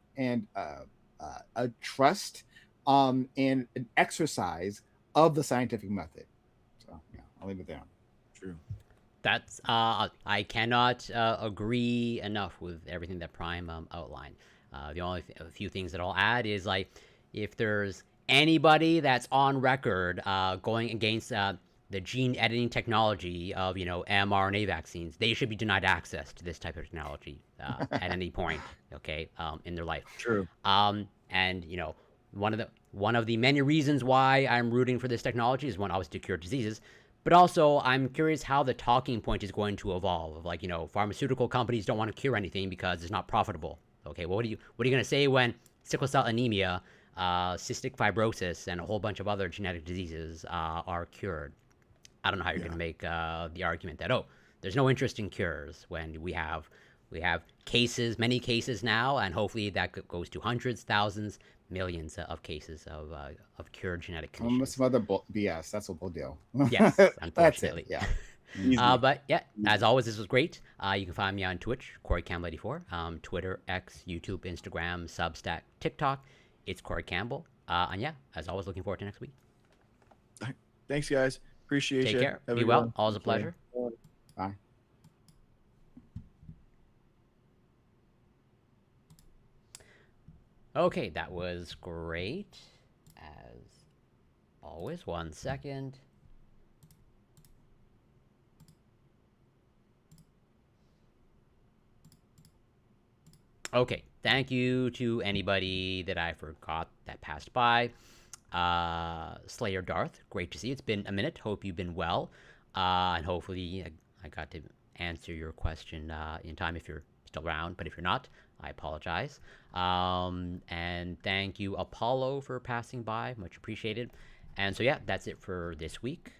a trust, and an exercise of the scientific method. So yeah, I'll leave it there. True. That's I cannot agree enough with everything that Prime outlined. The only a few things that I'll add is like if there's anybody that's on record going against the gene editing technology of mRNA vaccines, they should be denied access to this type of technology at any point, okay, in their life. True. And one of the many reasons why I'm rooting for this technology is one, obviously, to cure diseases, but also I'm curious how the talking point is going to evolve. Like, pharmaceutical companies don't want to cure anything because it's not profitable. Okay, well, what are you going to say when sickle cell anemia, cystic fibrosis, and a whole bunch of other genetic diseases are cured? I don't know how you're going to make the argument that, oh, there's no interest in cures when we have cases, many cases now, and hopefully that goes to hundreds, thousands, millions of cases of cured genetic conditions. Some other BS. That's what we'll do. Yes, unfortunately. That's it. Yeah. But yeah, as always, this was great. You can find me on Twitch, Corey Campbell 84, Twitter, X, YouTube, Instagram, Substack, TikTok. It's Corey Campbell. And yeah, as always, looking forward to next week. Thanks, guys. Appreciate you. Take care. Be well. Always a pleasure. Bye. Okay, that was great. As always, 1 second. Okay, thank you to anybody that I forgot that passed by. Slayer Darth, great to see you. It's been a minute. Hope you've been well. And hopefully I got to answer your question in time if you're still around. But if you're not, I apologize. And thank you, Apollo, for passing by. Much appreciated. And so, yeah, that's it for this week.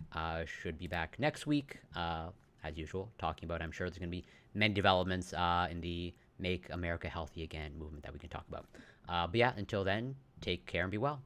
Should be back next week, as usual, talking about, I'm sure there's going to be many developments in the Make America Healthy Again movement that we can talk about. But yeah, until then, take care and be well.